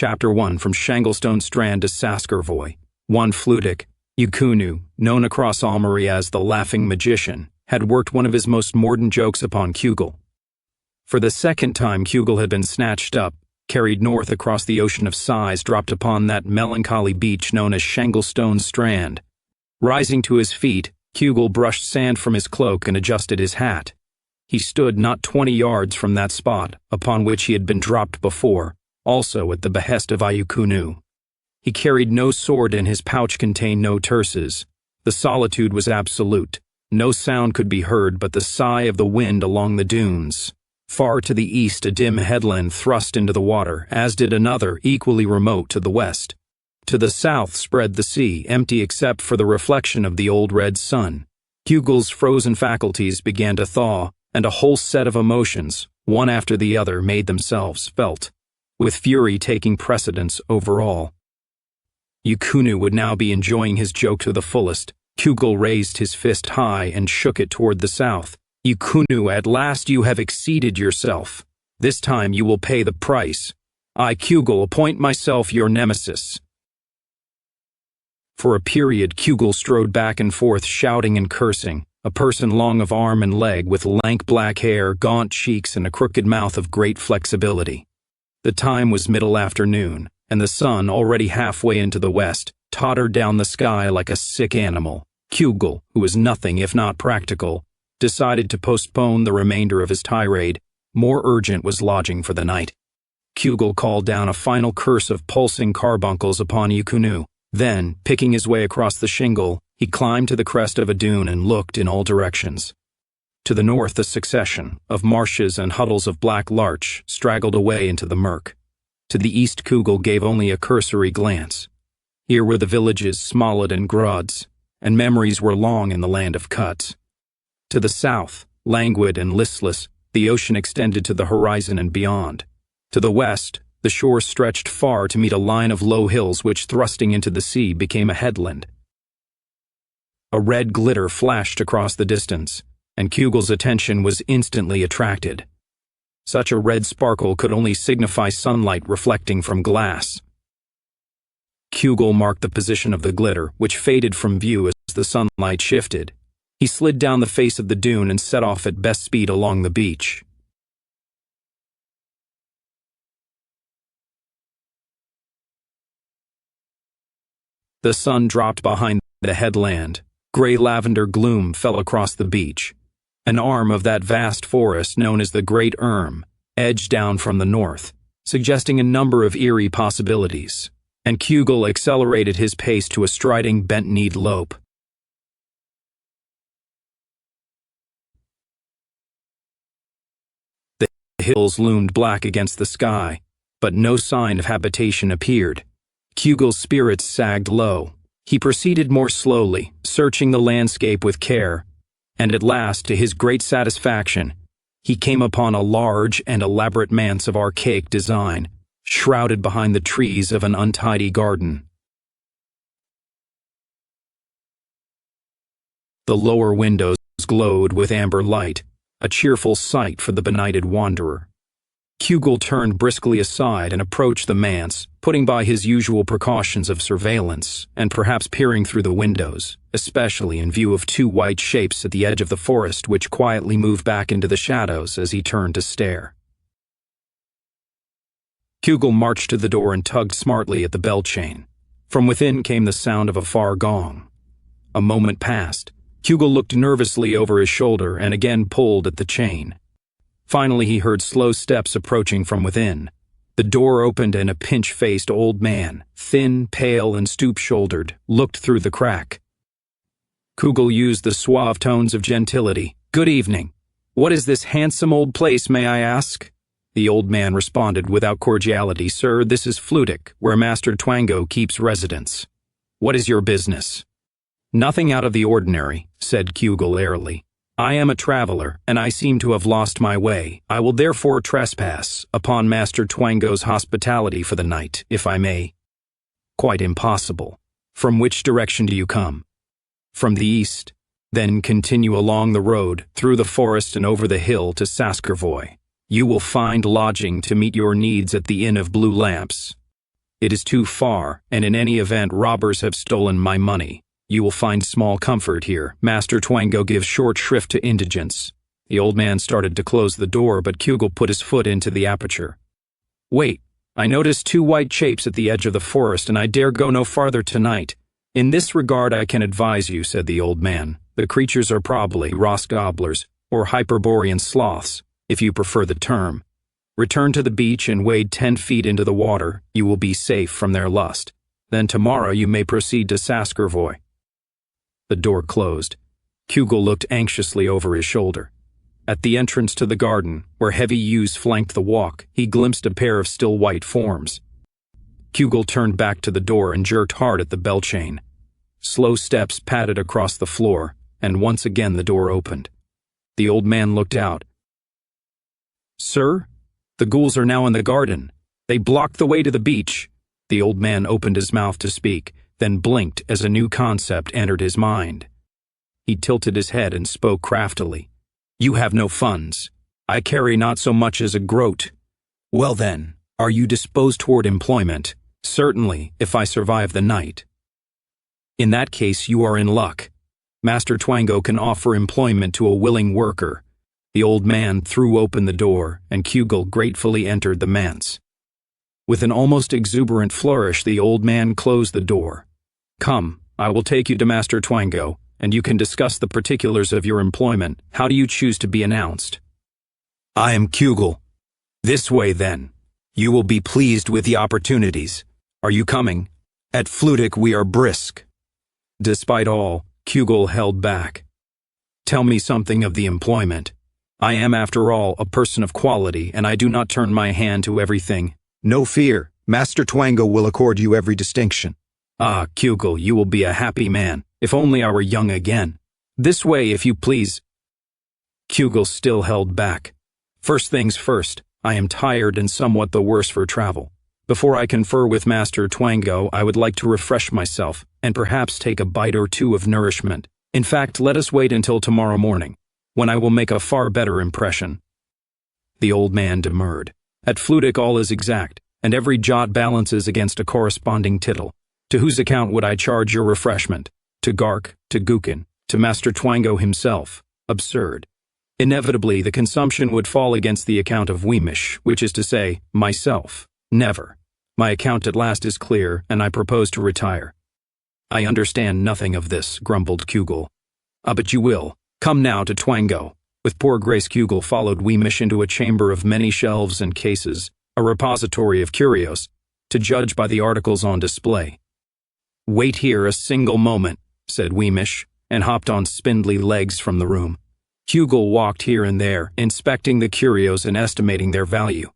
Chapter 1 From Shanglestone Strand to Saskervoy. 1 Flutic, Iucounu, known across Almery as the Laughing Magician, had worked one of his most mordant jokes upon Cugel. For the second time Cugel had been snatched up, carried north across the ocean of sighs, dropped upon that melancholy beach known as Shanglestone Strand. Rising to his feet, Cugel brushed sand from his cloak and adjusted his hat. He stood not 20 yards from that spot upon which he had been dropped before, also at the behest of Iucounu. He carried no sword and his pouch contained no terces. The solitude was absolute. No sound could be heard but the sigh of the wind along the dunes. Far to the east a dim headland thrust into the water, as did another equally remote to the west. To the south spread the sea, empty except for the reflection of the old red sun. Cugel's frozen faculties began to thaw, and a whole set of emotions, one after the other, made themselves felt, with fury taking precedence over all. Iucounu would now be enjoying his joke to the fullest. Cugel raised his fist high and shook it toward the south. Iucounu, at last you have exceeded yourself. This time you will pay the price. I, Cugel, appoint myself your nemesis. For a period Cugel strode back and forth shouting and cursing, a person long of arm and leg with lank black hair, gaunt cheeks, and a crooked mouth of great flexibility. The time was middle afternoon, and the sun, already halfway into the west, tottered down the sky like a sick animal. Cugel, who was nothing if not practical, decided to postpone the remainder of his tirade. More urgent was lodging for the night. Cugel called down a final curse of pulsing carbuncles upon Iucounu. Then, picking his way across the shingle, he climbed to the crest of a dune and looked in all directions. To the north a succession of marshes and huddles of black larch straggled away into the murk. To the east Cugel gave only a cursory glance. Here were the villages Smollett and Grods, and memories were long in the land of cuts. To the south, languid and listless, the ocean extended to the horizon and beyond. To the west, the shore stretched far to meet a line of low hills which, thrusting into the sea, became a headland. A red glitter flashed across the distance, and Cugel's attention was instantly attracted. Such a red sparkle could only signify sunlight reflecting from glass. Cugel marked the position of the glitter, which faded from view as the sunlight shifted. He slid down the face of the dune and set off at best speed along the beach. The sun dropped behind the headland. Gray lavender gloom fell across the beach. An arm of that vast forest known as the Great Erm edged down from the north, suggesting a number of eerie possibilities, and Cugel accelerated his pace to a striding bent-kneed lope. The hills loomed black against the sky, but no sign of habitation appeared. Cugel's spirits sagged low. He proceeded more slowly, searching the landscape with care, and at last, to his great satisfaction, he came upon a large and elaborate manse of archaic design, shrouded behind the trees of an untidy garden. The lower windows glowed with amber light, a cheerful sight for the benighted wanderer. Cugel turned briskly aside and approached the manse, putting by his usual precautions of surveillance, and perhaps peering through the windows, especially in view of two white shapes at the edge of the forest which quietly moved back into the shadows as he turned to stare. Cugel marched to the door and tugged smartly at the bell chain. From within came the sound of a far gong. A moment passed. Cugel looked nervously over his shoulder and again pulled at the chain. Finally he heard slow steps approaching from within. The door opened and a pinch-faced old man, thin, pale, and stoop-shouldered, looked through the crack. Cugel used the suave tones of gentility. "Good evening. What is this handsome old place, may I ask?" The old man responded without cordiality. "Sir, this is Flutic, where Master Twango keeps residence. What is your business?" "Nothing out of the ordinary," said Cugel airily. "I am a traveler, and I seem to have lost my way. I will therefore trespass upon Master Twango's hospitality for the night, if I may." "Quite impossible. From which direction do you come?" "From the east. Then continue along the road, through the forest and over the hill to Saskervoy. You will find lodging to meet your needs at the Inn of Blue Lamps." It is too far, and in any event robbers have stolen my money. You will find small comfort here. Master Twango gives short shrift to indigence. The old man started to close the door, but Cugel put his foot into the aperture. Wait, I noticed 2 white shapes at the edge of the forest, and I dare go no farther tonight. In this regard I can advise you, said the old man. The creatures are probably Rosgobblers, or Hyperborean sloths, if you prefer the term. Return to the beach and wade 10 feet into the water. You will be safe from their lust. Then tomorrow you may proceed to Saskervoy. The door closed. Cugel looked anxiously over his shoulder. At the entrance to the garden, where heavy yews flanked the walk, he glimpsed a pair of still white forms. Cugel turned back to the door and jerked hard at the bell chain. Slow steps padded across the floor, and once again the door opened. The old man looked out. Sir? The ghouls are now in the garden. They blocked the way to the beach. The old man opened his mouth to speak, then blinked as a new concept entered his mind. He tilted his head and spoke craftily. You have no funds. I carry not so much as a groat. Well then, are you disposed toward employment? Certainly, if I survive the night. In that case you are in luck. Master Twango can offer employment to a willing worker. The old man threw open the door, and Cugel gratefully entered the manse. With an almost exuberant flourish, the old man closed the door. Come, I will take you to Master Twango, and you can discuss the particulars of your employment. How do you choose to be announced? I am Cugel. This way, then. You will be pleased with the opportunities. Are you coming? At Flutic we are brisk. Despite all, Cugel held back. Tell me something of the employment. I am, after all, a person of quality, and I do not turn my hand to everything. No fear, Master Twango will accord you every distinction. Ah, Cugel, you will be a happy man. If only I were young again. This way, if you please. Cugel still held back. First things first, I am tired and somewhat the worse for travel. Before I confer with Master Twango, I would like to refresh myself, and perhaps take a bite or two of nourishment. In fact, let us wait until tomorrow morning, when I will make a far better impression. The old man demurred. At Flutic all is exact, and every jot balances against a corresponding tittle. To whose account would I charge your refreshment? To Gark, to Iucounu, to Master Twango himself. Absurd. Inevitably, the consumption would fall against the account of Weemish, which is to say, myself. Never. My account at last is clear, and I propose to retire. I understand nothing of this, grumbled Cugel. But you will. Come now to Twango. With poor Grace Cugel followed Weemish into a chamber of many shelves and cases, a repository of curios, to judge by the articles on display. Wait here a single moment, said Weemish, and hopped on spindly legs from the room. Cugel walked here and there, inspecting the curios and estimating their value.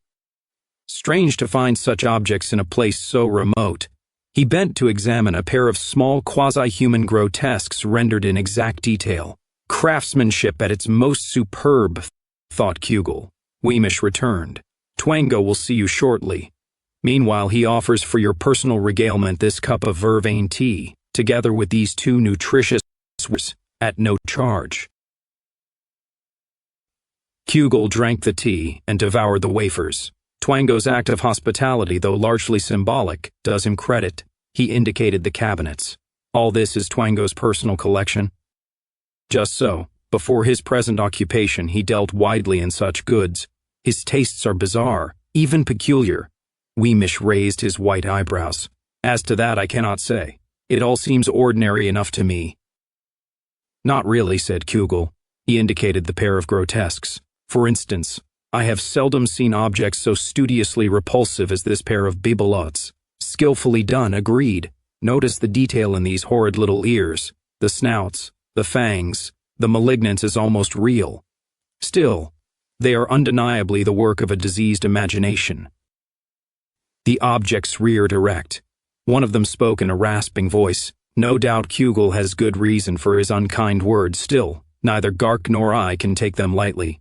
Strange to find such objects in a place so remote. He bent to examine a pair of small quasi-human grotesques rendered in exact detail. Craftsmanship at its most superb, thought Cugel. Weemish returned. Twango will see you shortly. Meanwhile, he offers for your personal regalement this cup of vervain tea, together with these 2 nutritious at no charge. Cugel drank the tea and devoured the wafers. Twango's act of hospitality, though largely symbolic, does him credit. He indicated the cabinets. All this is Twango's personal collection? Just so. Before his present occupation, he dealt widely in such goods. His tastes are bizarre, even peculiar. Weemish raised his white eyebrows. As to that, I cannot say. It all seems ordinary enough to me. Not really, said Cugel. He indicated the pair of grotesques. For instance, I have seldom seen objects so studiously repulsive as this pair of bibelots. Skillfully done, agreed. Notice the detail in these horrid little ears, the snouts, the fangs. The malignance is almost real. Still, they are undeniably the work of a diseased imagination. The objects reared erect. One of them spoke in a rasping voice. No doubt Cugel has good reason for his unkind words. Still, neither Gark nor I can take them lightly.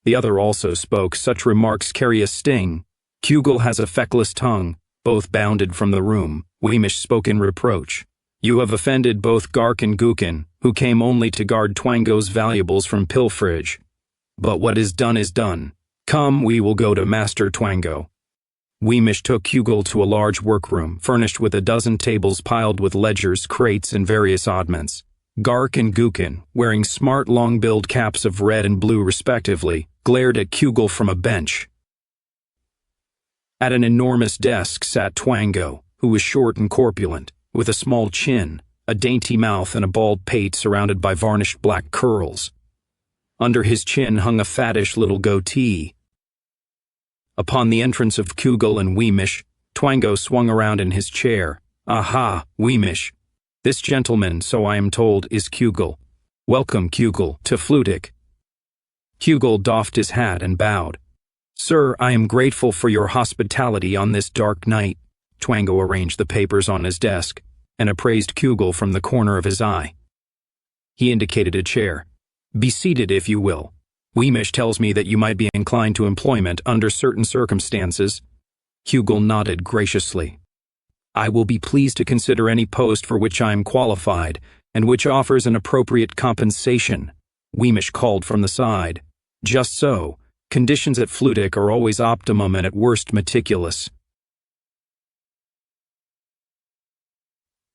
The other also spoke. Such remarks carry a sting. Cugel has a feckless tongue. Both bounded from the room. Weemish spoke in reproach. You have offended both Gark and Iucounu, who came only to guard Twango's valuables from pilferage. But what is done is done. Come, we will go to Master Twango. Weemish took Cugel to a large workroom, furnished with a dozen tables piled with ledgers, crates, and various oddments. Gark and Iucounu, wearing smart long-billed caps of red and blue respectively, glared at Cugel from a bench. At an enormous desk sat Twango, who was short and corpulent, with a small chin, a dainty mouth, and a bald pate surrounded by varnished black curls. Under his chin hung a fattish little goatee. Upon the entrance of Cugel and Weemish, Twango swung around in his chair. "Aha, Weemish. This gentleman, so I am told, is Cugel. Welcome, Cugel, to Flutic." Cugel doffed his hat and bowed. "Sir, I am grateful for your hospitality on this dark night." Twango arranged the papers on his desk and appraised Cugel from the corner of his eye. He indicated a chair. "Be seated, if you will. Weemish tells me that you might be inclined to employment under certain circumstances." Cugel nodded graciously. "I will be pleased to consider any post for which I am qualified, and which offers an appropriate compensation," Weemish called from the side. "Just so. Conditions at Flutic are always optimum and at worst meticulous."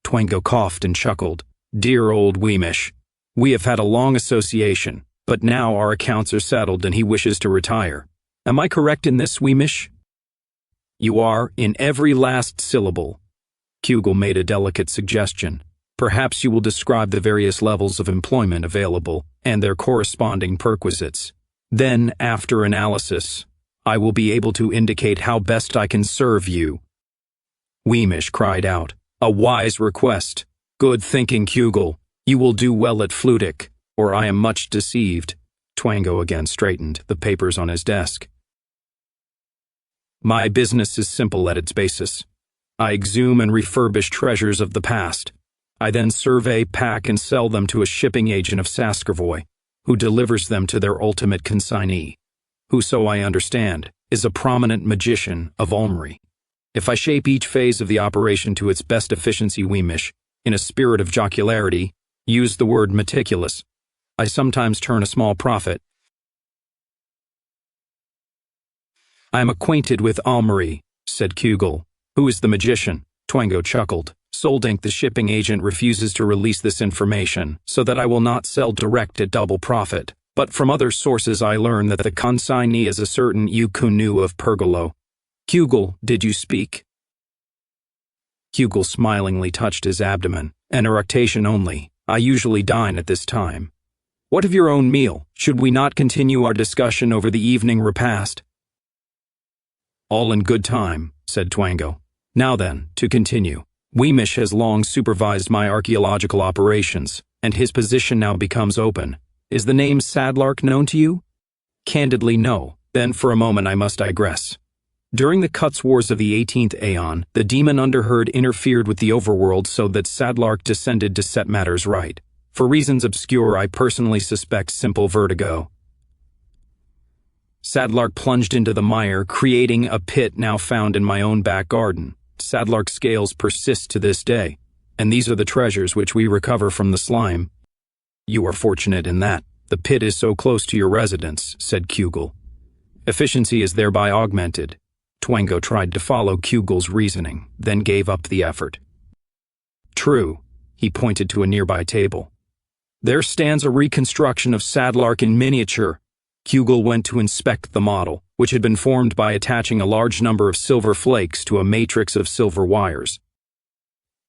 Twango coughed and chuckled. "Dear old Weemish. We have had a long association, but now our accounts are settled and he wishes to retire. Am I correct in this, Weemish?" "You are, in every last syllable." Cugel made a delicate suggestion. "Perhaps you will describe the various levels of employment available and their corresponding perquisites. Then, after analysis, I will be able to indicate how best I can serve you." Weemish cried out, "A wise request. Good thinking, Cugel. You will do well at Flutic, or I am much deceived." Twango again straightened the papers on his desk. "My business is simple at its basis. I exhume and refurbish treasures of the past. I then survey, pack, and sell them to a shipping agent of Saskervoy, who delivers them to their ultimate consignee, who, so I understand, is a prominent magician of Olmri. If I shape each phase of the operation to its best efficiency, Weemish, in a spirit of jocularity, use the word meticulous, I sometimes turn a small profit." "I am acquainted with Olmri," said Cugel. "Who is the magician?" Twango chuckled. "Soldink, the shipping agent, refuses to release this information, so that I will not sell direct at double profit. But from other sources I learn that the consignee is a certain Iucounu of Pergolo. Cugel, did you speak?" Cugel smilingly touched his abdomen. "An eructation only. I usually dine at this time. What of your own meal? Should we not continue our discussion over the evening repast?" "All in good time," said Twango. "Now then, to continue. Weemish has long supervised my archaeological operations, and his position now becomes open. Is the name Sadlark known to you?" "Candidly, no. Then for a moment I must digress. During the Cuts Wars of the 18th Aeon, the demon Underherd interfered with the overworld so that Sadlark descended to set matters right. For reasons obscure, I personally suspect simple vertigo. Sadlark plunged into the mire, creating a pit now found in my own back garden. Sadlark's scales persist to this day, and these are the treasures which we recover from the slime." "You are fortunate in that. The pit is so close to your residence," said Cugel. "Efficiency is thereby augmented." Twango tried to follow Cugel's reasoning, then gave up the effort. "True." He pointed to a nearby table. "There stands a reconstruction of Sadlark in miniature." Cugel went to inspect the model, which had been formed by attaching a large number of silver flakes to a matrix of silver wires.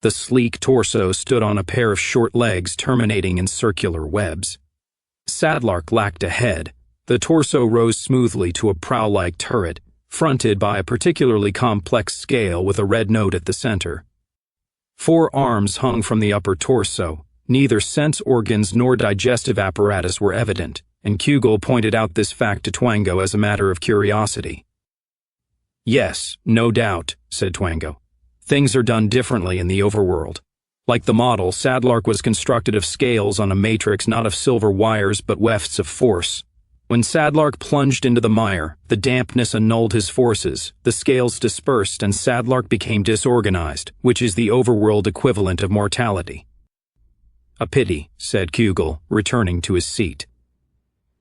The sleek torso stood on a pair of short legs terminating in circular webs. Sadlark lacked a head. The torso rose smoothly to a prow-like turret, fronted by a particularly complex scale with a red note at the center. 4 arms hung from the upper torso. Neither sense organs nor digestive apparatus were evident, and Cugel pointed out this fact to Twango as a matter of curiosity. "Yes, no doubt," said Twango. "Things are done differently in the overworld. Like the model, Sadlark was constructed of scales on a matrix not of silver wires but wefts of force. When Sadlark plunged into the mire, the dampness annulled his forces, the scales dispersed, and Sadlark became disorganized, which is the overworld equivalent of mortality." "A pity," said Cugel, returning to his seat.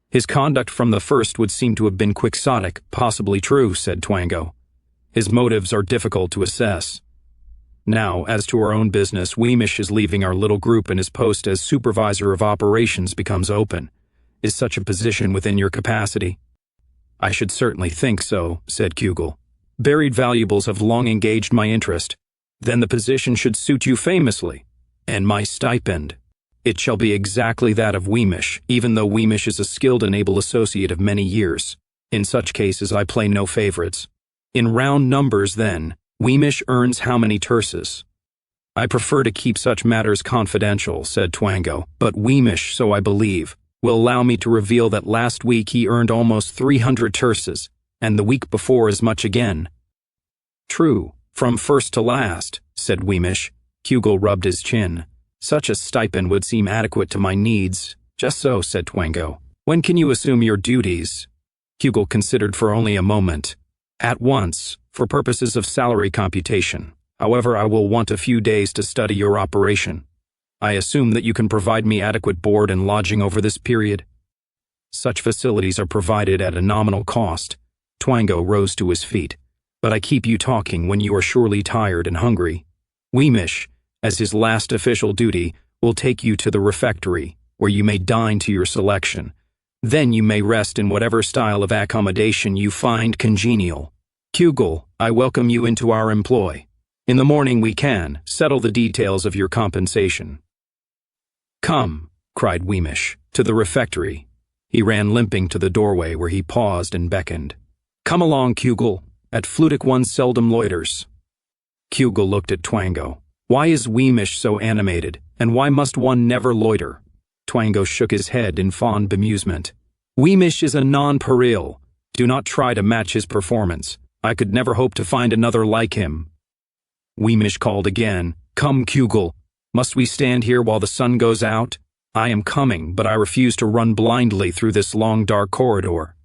"His conduct from the first would seem to have been quixotic." "Possibly true," said Twango. His motives are difficult to assess. Now, as to our own business, Weemish is leaving our little group and his post as supervisor of operations becomes open. Is such a position within your capacity? I should certainly think so, said Cugel. Buried valuables have long engaged my interest. Then the position should suit you famously. And my stipend. It shall be exactly that of Weemish, even though Weemish is a skilled and able associate of many years. In such cases I play no favorites. In round numbers, then, Weemish earns how many terces? I prefer to keep such matters confidential, said Twango, but Weemish, so I believe, will allow me to reveal that last week he earned almost 300 terces, and the week before as much again. True, from first to last, said Weemish. Cugel rubbed his chin. Such a stipend would seem adequate to my needs. Just so, said Twango. When can you assume your duties? Cugel considered for only a moment. At once, for purposes of salary computation. However, I will want a few days to study your operation. I assume that you can provide me adequate board and lodging over this period. Such facilities are provided at a nominal cost. Twango rose to his feet. But I keep you talking when you are surely tired and hungry. Weemish, as his last official duty, will take you to the refectory, where you may dine to your selection. Then you may rest in whatever style of accommodation you find congenial. Cugel, I welcome you into our employ. In the morning we can settle the details of your compensation. Come, cried Weemish, to the refectory. He ran limping to the doorway where he paused and beckoned. Come along, Cugel. At Flutic one seldom loiters. Cugel looked at Twango. Why is Weemish so animated, and why must one never loiter? Twango shook his head in fond bemusement. Weemish is a nonpareil. Do not try to match his performance. I could never hope to find another like him. Weemish called again. Come, Cugel. Must we stand here while the sun goes out? I am coming, but I refuse to run blindly through this long dark corridor.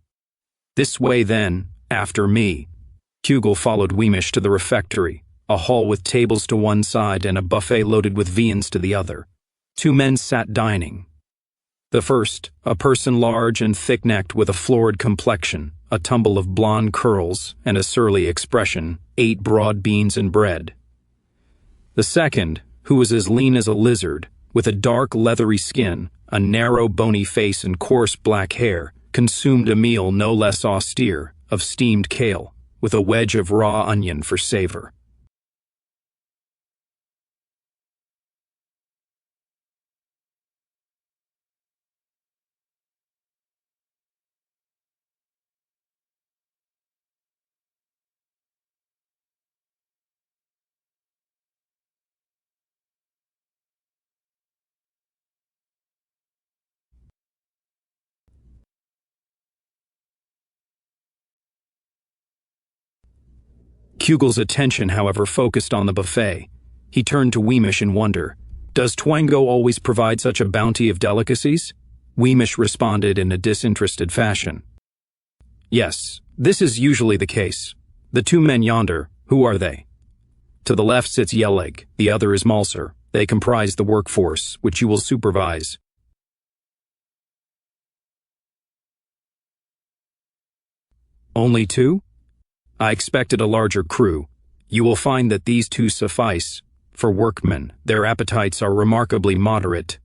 This way then, after me. Cugel followed Weemish to the refectory, a hall with tables to one side and a buffet loaded with viands to the other. Two men sat dining. The first, a person large and thick-necked with a florid complexion, a tumble of blonde curls, and a surly expression, ate broad beans and bread. The second, who was as lean as a lizard, with a dark leathery skin, a narrow bony face and coarse black hair, consumed a meal no less austere, of steamed kale, with a wedge of raw onion for savor. Cugel's attention, however, focused on the buffet. He turned to Weemish in wonder. Does Twango always provide such a bounty of delicacies? Weemish responded in a disinterested fashion. Yes, this is usually the case. The two men yonder, who are they? To the left sits Yelleg, the other is Malser. They comprise the workforce, which you will supervise. Only two? I expected a larger crew. You will find that these two suffice. For workmen, their appetites are remarkably moderate.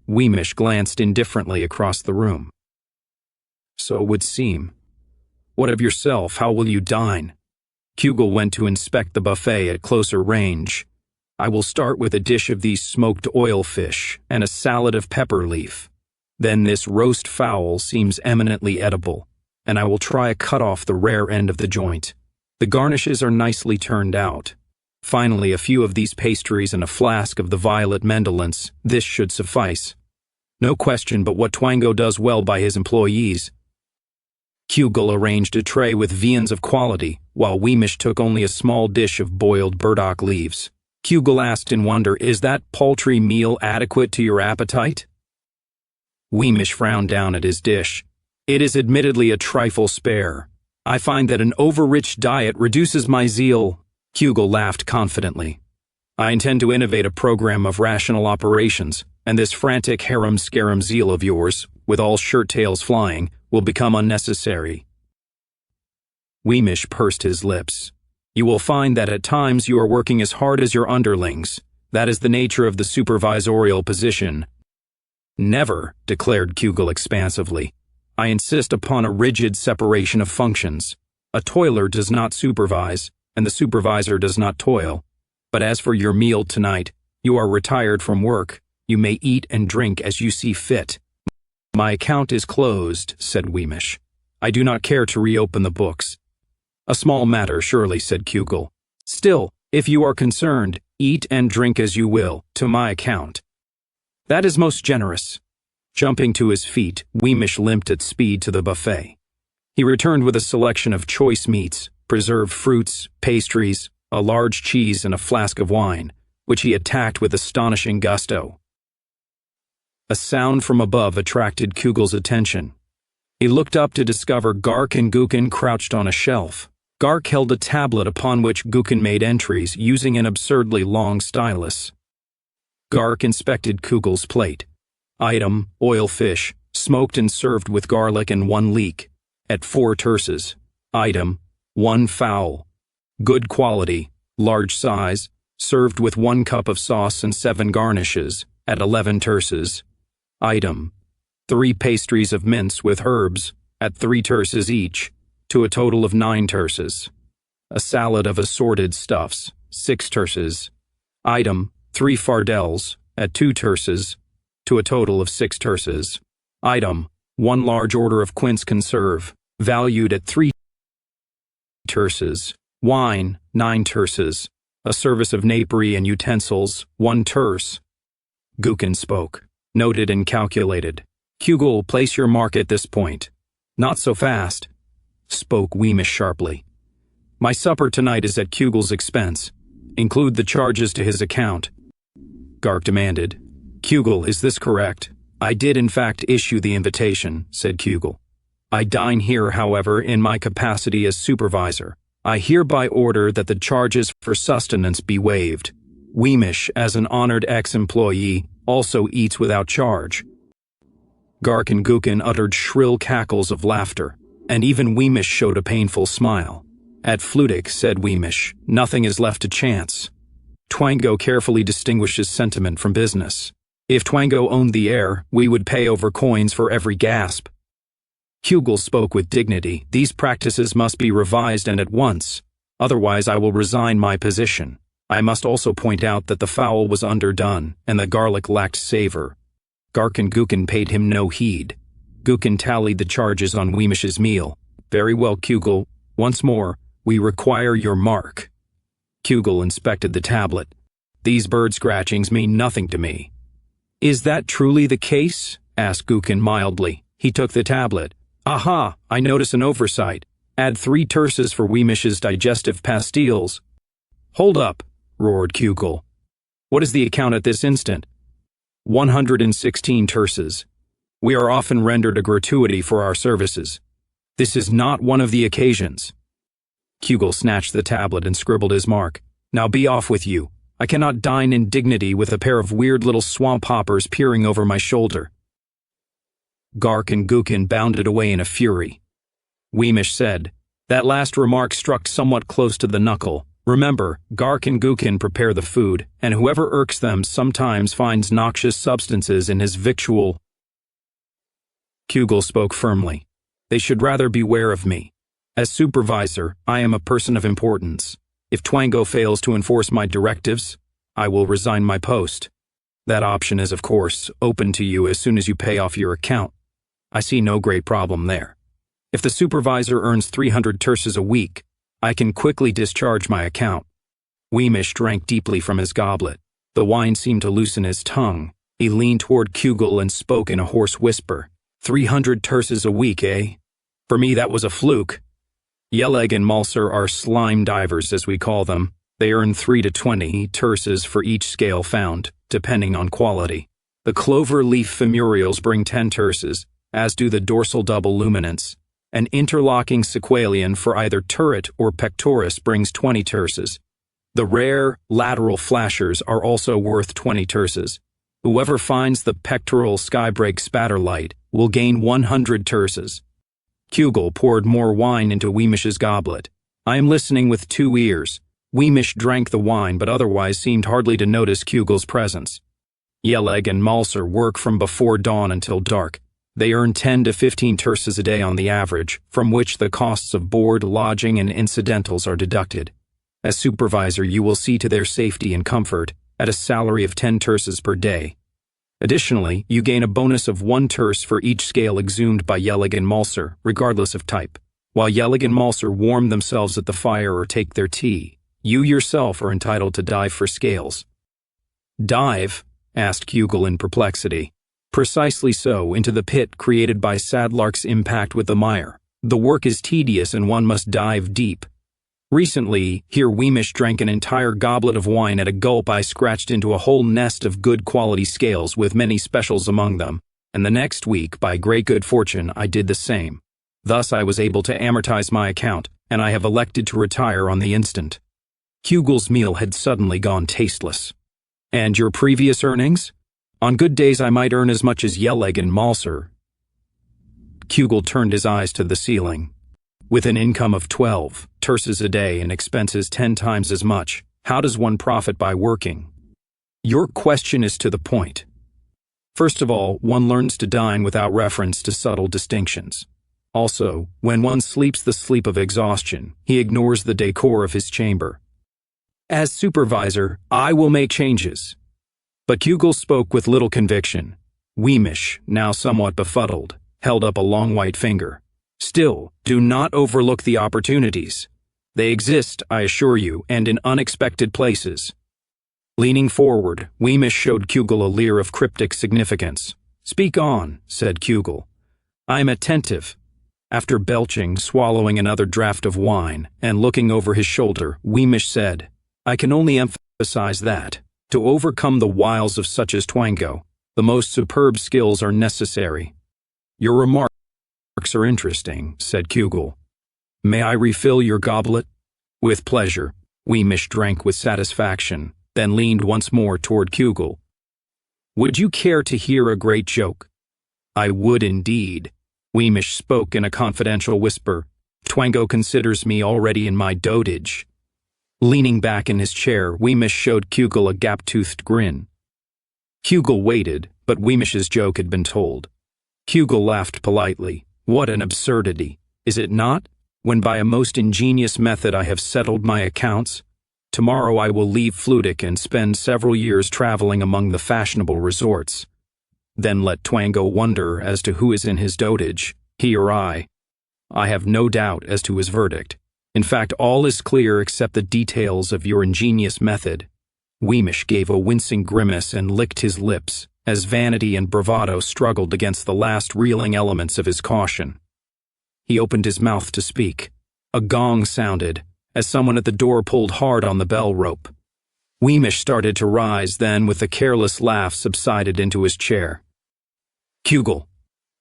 Weemish glanced indifferently across the room. So it would seem. What of yourself? How will you dine? Cugel went to inspect the buffet at closer range. I will start with a dish of these smoked oil fish and a salad of pepper leaf. Then this roast fowl seems eminently edible, and I will try a cut off the rare end of the joint. The garnishes are nicely turned out. Finally, a few of these pastries and a flask of the violet mendolence. This should suffice. No question but what Twango does well by his employees. Cugel arranged a tray with viands of quality, while Weemish took only a small dish of boiled burdock leaves. Cugel asked in wonder, is that paltry meal adequate to your appetite? Weemish frowned down at his dish. It is admittedly a trifle spare. I find that an over-rich diet reduces my zeal. Cugel laughed confidently. I intend to innovate a program of rational operations, and this frantic harum-scarum zeal of yours, with all shirt-tails flying, will become unnecessary. Weemish pursed his lips. You will find that at times you are working as hard as your underlings. That is the nature of the supervisorial position. Never, declared Cugel expansively. I insist upon a rigid separation of functions. A toiler does not supervise, and the supervisor does not toil. But as for your meal tonight, you are retired from work. You may eat and drink as you see fit. My account is closed, said Wemish. I do not care to reopen the books. A small matter, surely, said Cugel. Still, if you are concerned, eat and drink as you will, to my account. That is most generous. Jumping to his feet, Wemish limped at speed to the buffet. He returned with a selection of choice meats, preserved fruits, pastries, a large cheese, and a flask of wine, which he attacked with astonishing gusto. A sound from above attracted Cugel's attention. He looked up to discover Gark and Iucounu crouched on a shelf. Gark held a tablet upon which Iucounu made entries using an absurdly long stylus. Gark inspected Cugel's plate. Item, oil fish, smoked and served with garlic and 1 leek, at 4 terces. Item, 1 fowl. Good quality, large size, served with 1 cup of sauce and 7 garnishes, at 11 terces. Item, 3 pastries of mince with herbs, at 3 terces each, to a total of 9 terces. A salad of assorted stuffs, 6 terces. Item, 3 fardels, at 2 terces, to a total of 6 terces. Item, 1 large order of quince conserve, valued at 3 terces. Wine, 9 terces. A service of napery and utensils, 1 terce. Iucounu spoke. Noted and calculated. Cugel, place your mark at this point. Not so fast, spoke Wemish sharply. My supper tonight is at Cugel's expense. Include the charges to his account. Gark demanded. Cugel, is this correct? I did in fact issue the invitation, said Cugel. I dine here, however, in my capacity as supervisor. I hereby order that the charges for sustenance be waived. Wemish, as an honored ex-employee, also eats without charge. Gark and Iucounu uttered shrill cackles of laughter, and even Wemish showed a painful smile. At Flutic, said Wemish, nothing is left to chance. Twango carefully distinguishes sentiment from business. If Twango owned the air, we would pay over coins for every gasp. Cugel spoke with dignity. These practices must be revised and at once, otherwise I will resign my position. I must also point out that the fowl was underdone, and the garlic lacked savor. Gark and Iucounu paid him no heed. Iucounu tallied the charges on Wemish's meal. Very well, Cugel. Once more, we require your mark. Cugel inspected the tablet. These bird scratchings mean nothing to me. Is that truly the case? Asked Iucounu mildly. He took the tablet. Aha, I notice an oversight. Add 3 terces for Wemish's digestive pastilles. Hold up, roared Cugel. What is the account at this instant? 116 terces. We are often rendered a gratuity for our services. This is not one of the occasions. Cugel snatched the tablet and scribbled his mark. Now be off with you. I cannot dine in dignity with a pair of weird little swamp hoppers peering over my shoulder. Gark and Iucounu bounded away in a fury. Wemish said, that last remark struck somewhat close to the knuckle. Remember, Gark and Iucounu prepare the food, and whoever irks them sometimes finds noxious substances in his victual. Cugel spoke firmly. They should rather beware of me. As supervisor, I am a person of importance. If Twango fails to enforce my directives, I will resign my post. That option is, of course, open to you as soon as you pay off your account. I see no great problem there. If the supervisor earns 300 terces a week, I can quickly discharge my account. Wemish drank deeply from his goblet. The wine seemed to loosen his tongue. He leaned toward Cugel and spoke in a hoarse whisper. 300 terces a week, eh? For me that was a fluke. Yelleg and Mulser are slime divers, as we call them. They earn 3 to 20 terces for each scale found, depending on quality. The clover leaf femurials bring 10 terces, as do the dorsal double luminants. An interlocking sequalian for either turret or pectoris brings 20 terces. The rare, lateral flashers are also worth 20 terces. Whoever finds the pectoral skybrake spatterlight will gain 100 terces. Cugel poured more wine into Wemish's goblet. I am listening with 2 ears. Weemish drank the wine but otherwise seemed hardly to notice Cugel's presence. Yeleg and Malser work from before dawn until dark. They earn 10 to 15 terces a day on the average, from which the costs of board, lodging, and incidentals are deducted. As supervisor, you will see to their safety and comfort at a salary of 10 terces per day. Additionally, you gain a bonus of 1 terce for each scale exhumed by Yeleg and Malser, regardless of type. While Yeleg and Malser warm themselves at the fire or take their tea, you yourself are entitled to dive for scales. Dive? Asked Cugel in perplexity. Precisely so, into the pit created by Sadlark's impact with the mire. The work is tedious and one must dive deep. Recently, here Weemish drank an entire goblet of wine at a gulp. I scratched into a whole nest of good quality scales with many specials among them, and the next week, by great good fortune, I did the same. Thus I was able to amortize my account, and I have elected to retire on the instant. Cugel's meal had suddenly gone tasteless. And your previous earnings? On good days I might earn as much as Yeleg and Malser. Cugel turned his eyes to the ceiling. With an income of 12 terces a day and expenses 10 times as much, how does one profit by working? Your question is to the point. First of all, one learns to dine without reference to subtle distinctions. Also, when one sleeps the sleep of exhaustion, he ignores the decor of his chamber. As supervisor, I will make changes. But Cugel spoke with little conviction. Weemish, now somewhat befuddled, held up a long white finger. Still, do not overlook the opportunities. They exist, I assure you, and in unexpected places. Leaning forward, Weemish showed Cugel a leer of cryptic significance. Speak on, said Cugel. I am attentive. After belching, swallowing another draught of wine, and looking over his shoulder, Weemish said, I can only emphasize that, to overcome the wiles of such as Twango, the most superb skills are necessary. Your remarks are interesting, said Cugel. May I refill your goblet? With pleasure. Weemish drank with satisfaction, then leaned once more toward Cugel. Would you care to hear a great joke? I would indeed. Weemish spoke in a confidential whisper. Twango considers me already in my dotage. Leaning back in his chair, Weemish showed Cugel a gap-toothed grin. Cugel waited, but Weemish's joke had been told. Cugel laughed politely. What an absurdity, is it not? When by a most ingenious method I have settled my accounts, tomorrow I will leave Flutic and spend several years traveling among the fashionable resorts. Then let Twango wonder as to who is in his dotage, he or I. I have no doubt as to his verdict. In fact, all is clear except the details of your ingenious method. Weemish gave a wincing grimace and licked his lips, as vanity and bravado struggled against the last reeling elements of his caution. He opened his mouth to speak. A gong sounded, as someone at the door pulled hard on the bell rope. Weemish started to rise, then with a careless laugh subsided into his chair. Cugel,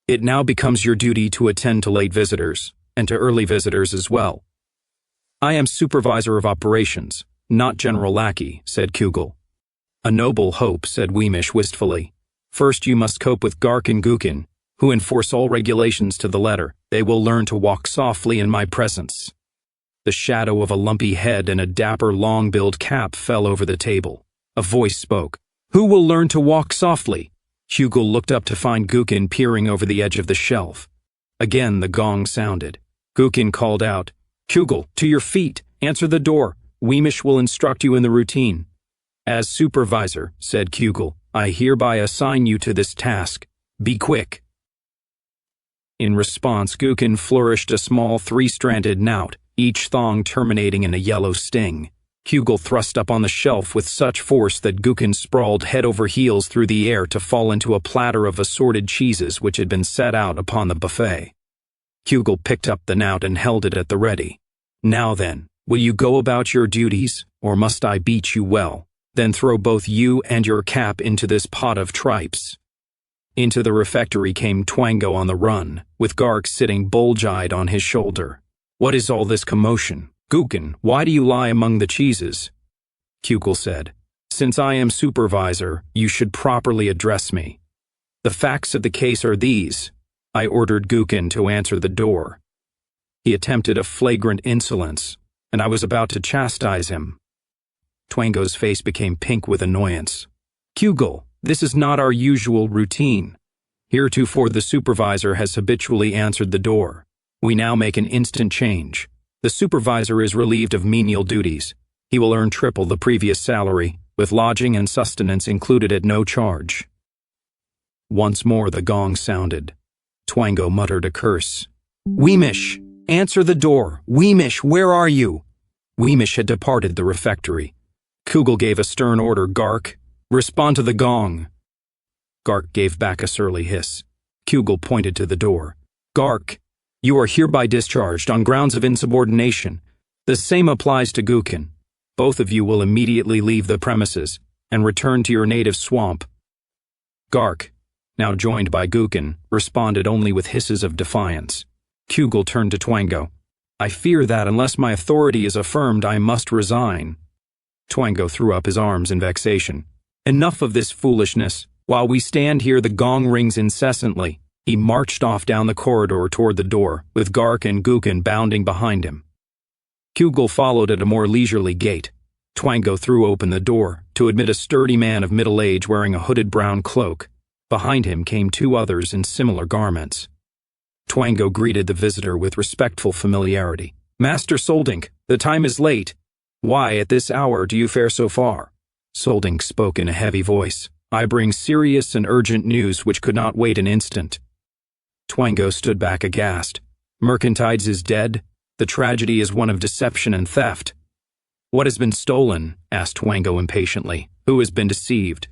it now becomes your duty to attend to late visitors, and to early visitors as well. I am supervisor of operations, not general lackey, said Cugel. A noble hope, said Weemish wistfully. First you must cope with Gark and Gukin, who enforce all regulations to the letter. They will learn to walk softly in my presence. The shadow of a lumpy head and a dapper long-billed cap fell over the table. A voice spoke. Who will learn to walk softly? Cugel looked up to find Gukin peering over the edge of the shelf. Again the gong sounded. Gukin called out, Cugel, to your feet, answer the door. Weemish will instruct you in the routine. As supervisor, said Cugel, I hereby assign you to this task. Be quick. In response, Gukin flourished a small 3-stranded knout, each thong terminating in a yellow sting. Cugel thrust up on the shelf with such force that Gukin sprawled head over heels through the air to fall into a platter of assorted cheeses which had been set out upon the buffet. Cugel picked up the knout and held it at the ready. Now then, will you go about your duties, or must I beat you well? Then throw both you and your cap into this pot of tripes. Into the refectory came Twango on the run, with Gark sitting bulge-eyed on his shoulder. What is all this commotion? Gukin, why do you lie among the cheeses? Cugel said, Since I am supervisor, you should properly address me. The facts of the case are these. I ordered Gukin to answer the door. He attempted a flagrant insolence. and I was about to chastise him. Twango's face became pink with annoyance. Cugel, this is not our usual routine. Heretofore the supervisor has habitually answered the door. We now make an instant change. The supervisor is relieved of menial duties. He will earn triple the previous salary, with lodging and sustenance included at no charge. Once more the gong sounded. Twango muttered a curse. Weemish, answer the door. Weemish, where are you? Weemish had departed the refectory. Cugel gave a stern order. Gark, respond to the gong. Gark gave back a surly hiss. Cugel pointed to the door. Gark, you are hereby discharged on grounds of insubordination. The same applies to Iucounu. Both of you will immediately leave the premises and return to your native swamp. Gark, now joined by Iucounu, responded only with hisses of defiance. Cugel turned to Twango. I fear that unless my authority is affirmed, I must resign. Twango threw up his arms in vexation. Enough of this foolishness. While we stand here, the gong rings incessantly. He marched off down the corridor toward the door, with Gark and Iucounu bounding behind him. Cugel followed at a more leisurely gait. Twango threw open the door to admit a sturdy man of middle age wearing a hooded brown cloak. Behind him came two others in similar garments. Twango greeted the visitor with respectful familiarity. Master Soldink, the time is late. Why, at this hour, do you fare so far? Soldink spoke in a heavy voice. I bring serious and urgent news which could not wait an instant. Twango stood back aghast. Merchantides is dead. The tragedy is one of deception and theft. What has been stolen? Asked Twango impatiently. Who has been deceived?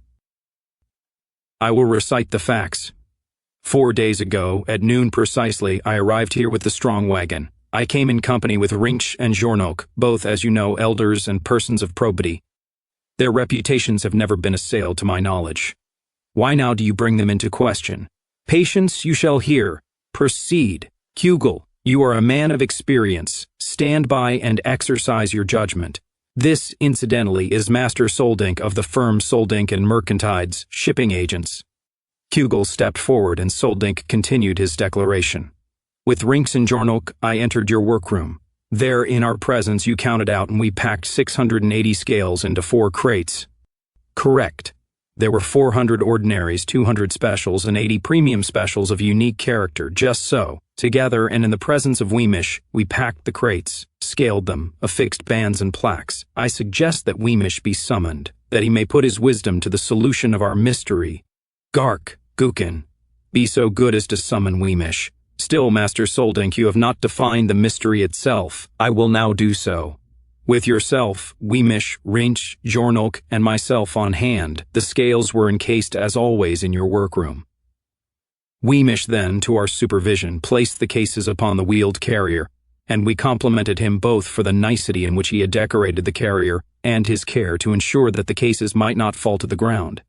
I will recite the facts. 4 days ago, at noon precisely, I arrived here with the strong wagon. I came in company with Rinch and Jornok, both, as you know, elders and persons of probity. Their reputations have never been assailed to my knowledge. Why now do you bring them into question? Patience, you shall hear. Proceed. Cugel, you are a man of experience. Stand by and exercise your judgment. This, incidentally, is Master Soldink of the firm Soldink and Mercantides, shipping agents. Cugel stepped forward and Soldink continued his declaration. With Rinks and Jornok, I entered your workroom. There, in our presence, you counted out and we packed 680 scales into 4 crates. Correct. There were 400 ordinaries, 200 specials, and 80 premium specials of unique character, just so. Together and in the presence of Weemish, we packed the crates, scaled them, affixed bands and plaques. I suggest that Weemish be summoned, that he may put his wisdom to the solution of our mystery. Gark, Iucounu, be so good as to summon Weemish. Still, Master Soldink, you have not defined the mystery itself. I will now do so. With yourself, Weemish, Rinch, Jornok, and myself on hand, the scales were encased as always in your workroom. Weemish then, to our supervision, placed the cases upon the wheeled carrier, and we complimented him both for the nicety in which he had decorated the carrier and his care to ensure that the cases might not fall to the ground.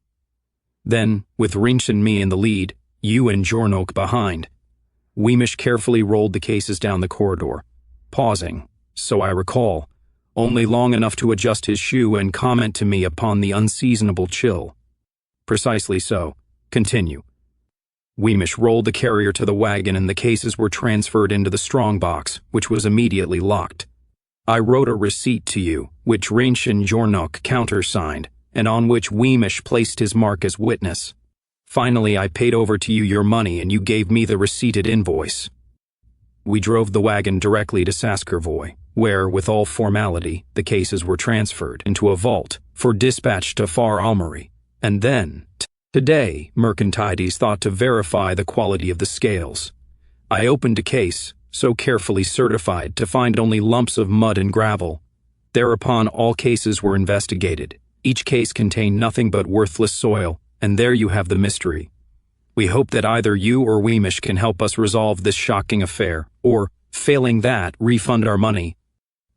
Then, with Rinch and me in the lead, you and Jornok behind, Weemish carefully rolled the cases down the corridor, pausing, so I recall, only long enough to adjust his shoe and comment to me upon the unseasonable chill. Precisely so. Continue. Weemish rolled the carrier to the wagon and the cases were transferred into the strong box, which was immediately locked. I wrote a receipt to you, which Rinch and Jornok countersigned, and on which Weemish placed his mark as witness. Finally, I paid over to you your money and you gave me the receipted invoice. We drove the wagon directly to Saskervoy, where, with all formality, the cases were transferred into a vault for dispatch to Far Almery. And then, today, Mercantides thought to verify the quality of the scales. I opened a case, so carefully certified to find only lumps of mud and gravel. Thereupon all cases were investigated. Each case contained nothing but worthless soil, and there you have the mystery. We hope that either you or Weemish can help us resolve this shocking affair, or, failing that, refund our money.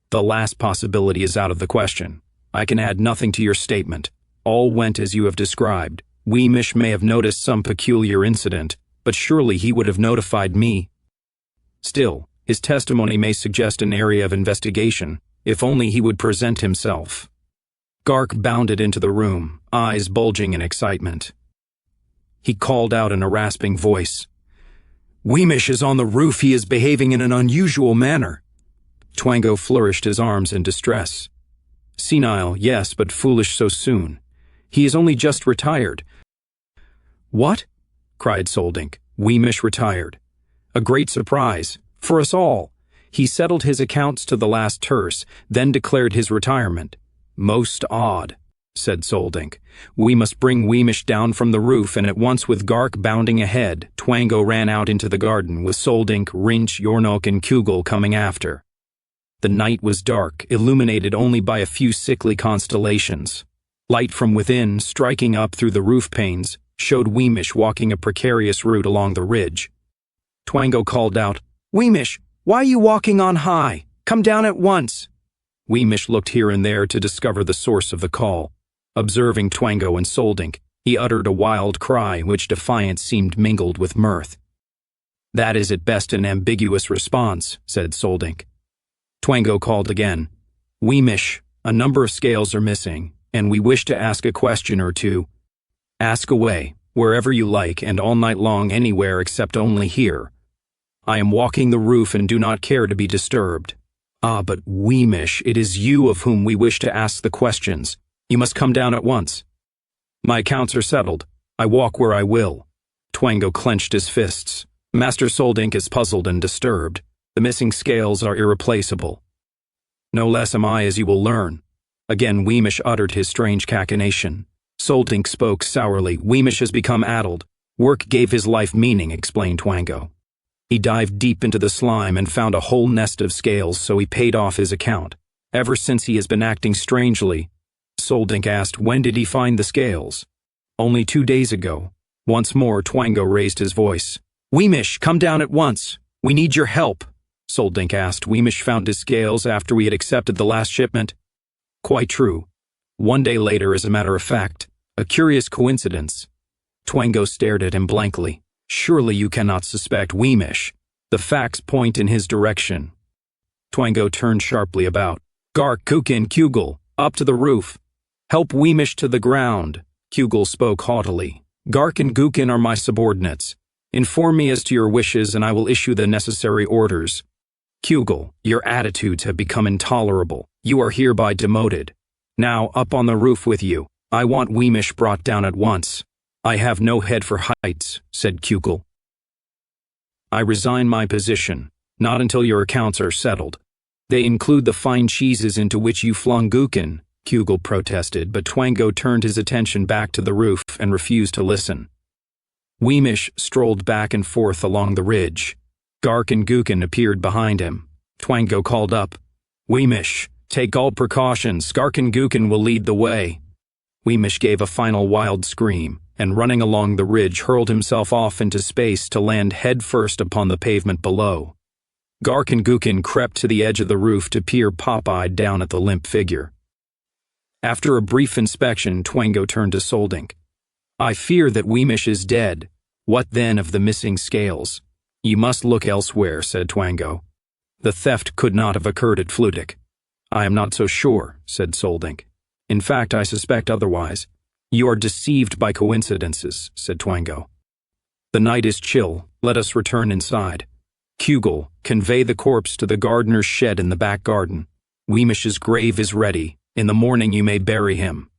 The last possibility is out of the question. I can add nothing to your statement. All went as you have described. Weemish may have noticed some peculiar incident, but surely he would have notified me. Still, his testimony may suggest an area of investigation, if only he would present himself. Gark bounded into the room, eyes bulging in excitement. He called out in a rasping voice, Weemish is on the roof. He is behaving in an unusual manner. Twango flourished his arms in distress. Senile, yes, but foolish so soon. He is only just retired. What? Cried Soldink. Weemish retired. A great surprise, for us all. He settled his accounts to the last terce, then declared his retirement. Most odd, said Soldink. We must bring Weemish down from the roof, and at once with Gark bounding ahead, Twango ran out into the garden, with Soldink, Rinch, Yornok, and Cugel coming after. The night was dark, illuminated only by a few sickly constellations. Light from within, striking up through the roof panes, showed Weemish walking a precarious route along the ridge. Twango called out, "Weemish, why are you walking on high? Come down at once." Weemish looked here and there to discover the source of the call. Observing Twango and Soldink, he uttered a wild cry which defiance seemed mingled with mirth. "That is at best an ambiguous response," said Soldink. Twango called again. "Weemish, a number of scales are missing, and we wish to ask a question or two." "Ask away, wherever you like, and all night long anywhere except only here. I am walking the roof and do not care to be disturbed." "Ah, but Weemish, it is you of whom we wish to ask the questions. You must come down at once." "My accounts are settled. I walk where I will." Twango clenched his fists. Master Soldink is puzzled and disturbed. The missing scales are irreplaceable. "No less am I, as you will learn." Again Weemish uttered his strange cachinnation. Soldink spoke sourly. "Weemish has become addled. Work gave his life meaning," explained Twango. "He dived deep into the slime and found a whole nest of scales, so he paid off his account. Ever since he has been acting strangely." Soldink asked, "When did he find the scales?" "Only 2 days ago." Once more Twango raised his voice. "Weemish, come down at once. We need your help." Soldink asked. "Weemish found his scales after we had accepted the last shipment." "Quite true. 1 day later, as a matter of fact. A curious coincidence." Twango stared at him blankly. "Surely you cannot suspect Weemish. The facts point in his direction." Twango turned sharply about. "Gark, Kukin, Cugel, up to the roof. Help Weemish to the ground." Cugel spoke haughtily. "Gark and Gukin are my subordinates. Inform me as to your wishes and I will issue the necessary orders. Cugel, your attitudes have become intolerable. You are hereby demoted. Now, up on the roof with you. I want Weemish brought down at once." "I have no head for heights," said Cugel. "I resign my position, not until your accounts are settled. They include the fine cheeses into which you flung Gukin," Cugel protested, but Twango turned his attention back to the roof and refused to listen. Weemish strolled back and forth along the ridge. Gark and Gukin appeared behind him. Twango called up, "Weemish, take all precautions. Gark and Gukin will lead the way." Weemish gave a final wild scream, and running along the ridge hurled himself off into space to land head-first upon the pavement below. Gark and Gukin crept to the edge of the roof to peer pop-eyed down at the limp figure. After a brief inspection, Twango turned to Soldink. "I fear that Weemish is dead. What then of the missing scales?" "You must look elsewhere," said Twango. "The theft could not have occurred at Flutic." "I am not so sure," said Soldink. "In fact, I suspect otherwise." "You are deceived by coincidences," said Twango. "The night is chill. Let us return inside. Cugel, convey the corpse to the gardener's shed in the back garden. Weemish's grave is ready. In the morning you may bury him."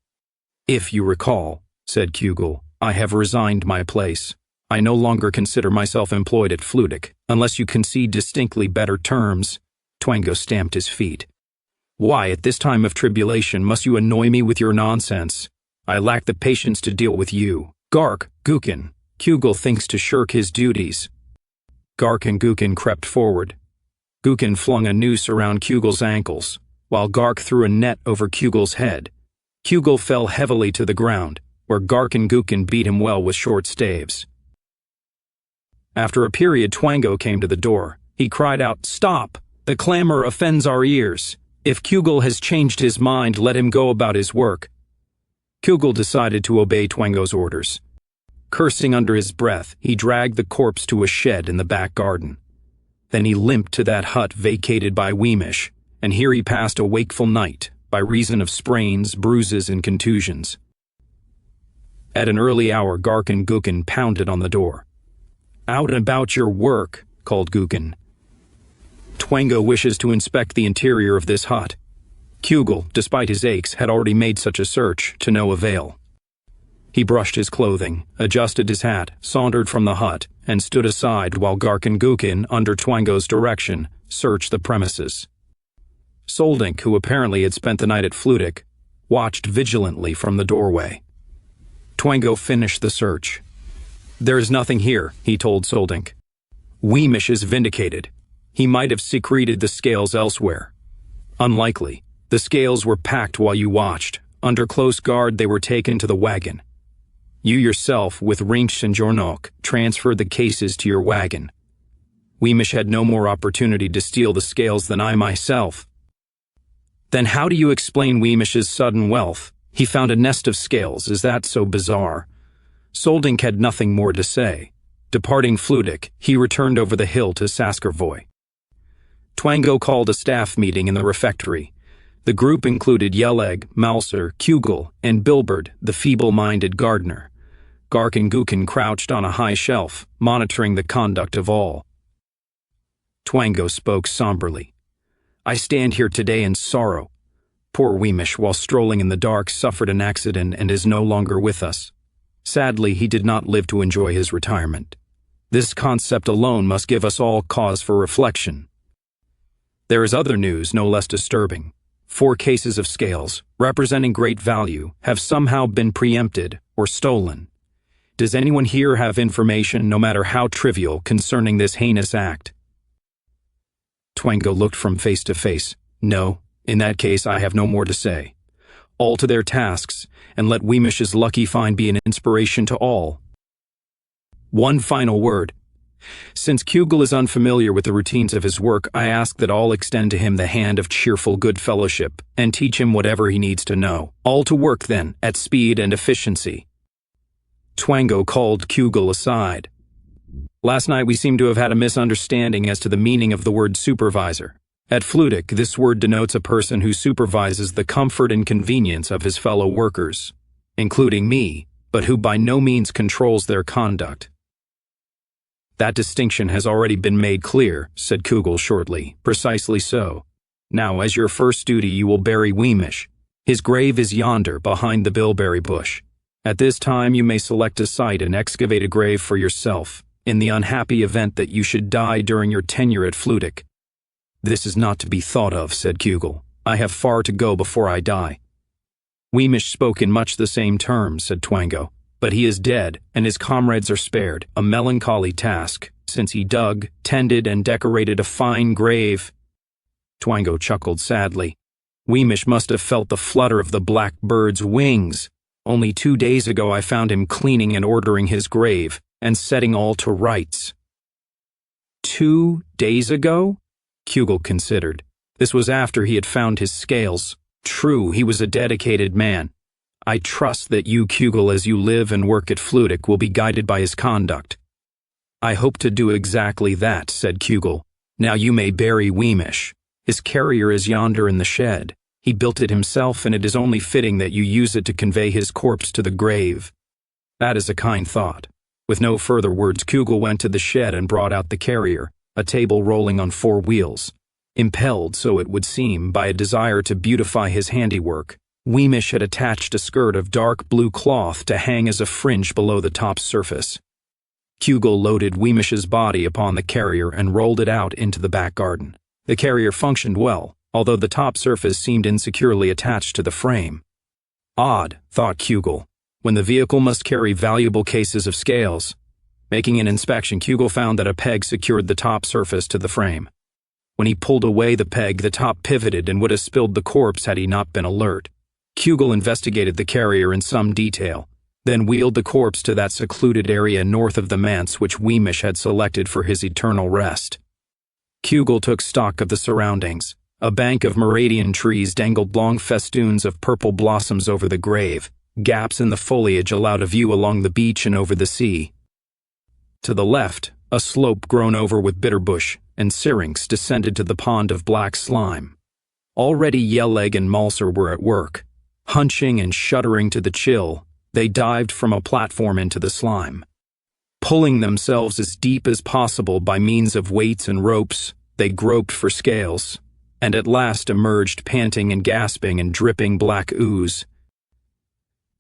"If you recall," said Cugel, "I have resigned my place. I no longer consider myself employed at Flutic, unless you concede distinctly better terms." Twango stamped his feet. "Why, at this time of tribulation, must you annoy me with your nonsense? I lack the patience to deal with you. Gark, Gukin, Cugel thinks to shirk his duties." Gark and Gukin crept forward. Gukin flung a noose around Cugel's ankles, while Gark threw a net over Cugel's head. Cugel fell heavily to the ground, where Gark and Gukin beat him well with short staves. After a period, Twango came to the door. He cried out, "Stop! The clamor offends our ears. If Cugel has changed his mind, let him go about his work." Cugel decided to obey Twango's orders. Cursing under his breath, he dragged the corpse to a shed in the back garden. Then he limped to that hut vacated by Weemish, and here he passed a wakeful night, by reason of sprains, bruises, and contusions. At an early hour, Gark and Gukin pounded on the door. "Out and about your work," called Gukin. Twango wishes to inspect the interior of this hut. Cugel, despite his aches, had already made such a search, to no avail. He brushed his clothing, adjusted his hat, sauntered from the hut, and stood aside while Iucounu, under Twango's direction, searched the premises. Soldink, who apparently had spent the night at Flutic, watched vigilantly from the doorway. Twango finished the search. "There is nothing here," he told Soldink. "Weemish is vindicated. He might have secreted the scales elsewhere." "Unlikely. The scales were packed while you watched. Under close guard they were taken to the wagon. You yourself, with Rinch and Jornok, transferred the cases to your wagon. Weemish had no more opportunity to steal the scales than I myself." "Then how do you explain Weemish's sudden wealth? He found a nest of scales. Is that so bizarre?" Soldink had nothing more to say. Departing Flutic, he returned over the hill to Saskervoy. Twango called a staff meeting in the refectory. The group included Yeleg, Malser, Cugel, and Bilbert, the feeble-minded gardener. Iucounu crouched on a high shelf, monitoring the conduct of all. Twango spoke somberly. "I stand here today in sorrow. Poor Weemish, while strolling in the dark, suffered an accident and is no longer with us. Sadly, he did not live to enjoy his retirement. This concept alone must give us all cause for reflection. There is other news no less disturbing. 4 cases of scales, representing great value, have somehow been preempted or stolen. Does anyone here have information, no matter how trivial, concerning this heinous act?" Twango looked from face to face. "No, in that case I have no more to say. All to their tasks, and let Weemish's lucky find be an inspiration to all. One final word. Since Cugel is unfamiliar with the routines of his work, I ask that all extend to him the hand of cheerful good fellowship, and teach him whatever he needs to know. All to work, then, at speed and efficiency." Twango called Cugel aside. "Last night we seem to have had a misunderstanding as to the meaning of the word supervisor. At Flutic, this word denotes a person who supervises the comfort and convenience of his fellow workers, including me, but who by no means controls their conduct." "That distinction has already been made clear," said Cugel shortly. "Precisely so. Now, as your first duty, you will bury Weemish. His grave is yonder, behind the bilberry bush. At this time you may select a site and excavate a grave for yourself, in the unhappy event that you should die during your tenure at Flutic." "This is not to be thought of," said Cugel. "I have far to go before I die." "Weemish spoke in much the same terms," said Twango. "But he is dead, and his comrades are spared, a melancholy task, since he dug, tended, and decorated a fine grave." Twango chuckled sadly. "Weemish must have felt the flutter of the black bird's wings. Only 2 days ago I found him cleaning and ordering his grave, and setting all to rights." 2 days ago? Cugel considered. This was after he had found his scales. True, he was a dedicated man. "I trust that you, Cugel, as you live and work at Flutic, will be guided by his conduct." "I hope to do exactly that," said Cugel. "Now you may bury Weemish. His carrier is yonder in the shed. He built it himself, and it is only fitting that you use it to convey his corpse to the grave." "That is a kind thought." With no further words, Cugel went to the shed and brought out the carrier, a table rolling on 4 wheels. Impelled, so it would seem, by a desire to beautify his handiwork, Weemish had attached a skirt of dark blue cloth to hang as a fringe below the top surface. Cugel loaded Weemish's body upon the carrier and rolled it out into the back garden. The carrier functioned well, although the top surface seemed insecurely attached to the frame. Odd, thought Cugel, when the vehicle must carry valuable cases of scales. Making an inspection, Cugel found that a peg secured the top surface to the frame. When he pulled away the peg, the top pivoted and would have spilled the corpse had he not been alert. Cugel investigated the carrier in some detail, then wheeled the corpse to that secluded area north of the manse which Weemish had selected for his eternal rest. Cugel took stock of the surroundings. A bank of meridian trees dangled long festoons of purple blossoms over the grave. Gaps in the foliage allowed a view along the beach and over the sea. To the left, a slope grown over with bitterbush and syrinx descended to the pond of black slime. Already Yeleg and Malser were at work. Hunching and shuddering to the chill, they dived from a platform into the slime. Pulling themselves as deep as possible by means of weights and ropes, They groped for scales, and at last emerged panting and gasping and dripping black ooze.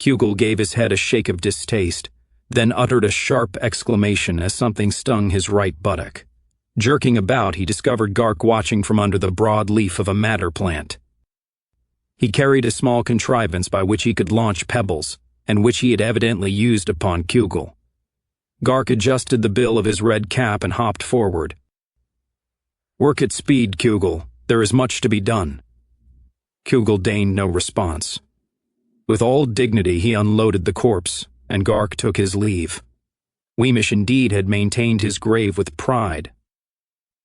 Cugel gave his head a shake of distaste, then uttered a sharp exclamation as something stung his right buttock. Jerking about, he discovered Gark watching from under the broad leaf of a madder plant. He carried a small contrivance by which he could launch pebbles, and which he had evidently used upon Cugel. Gark adjusted the bill of his red cap and hopped forward. "Work at speed, Cugel. There is much to be done." Cugel deigned no response. With all dignity he unloaded the corpse, and Gark took his leave. Wemish indeed had maintained his grave with pride.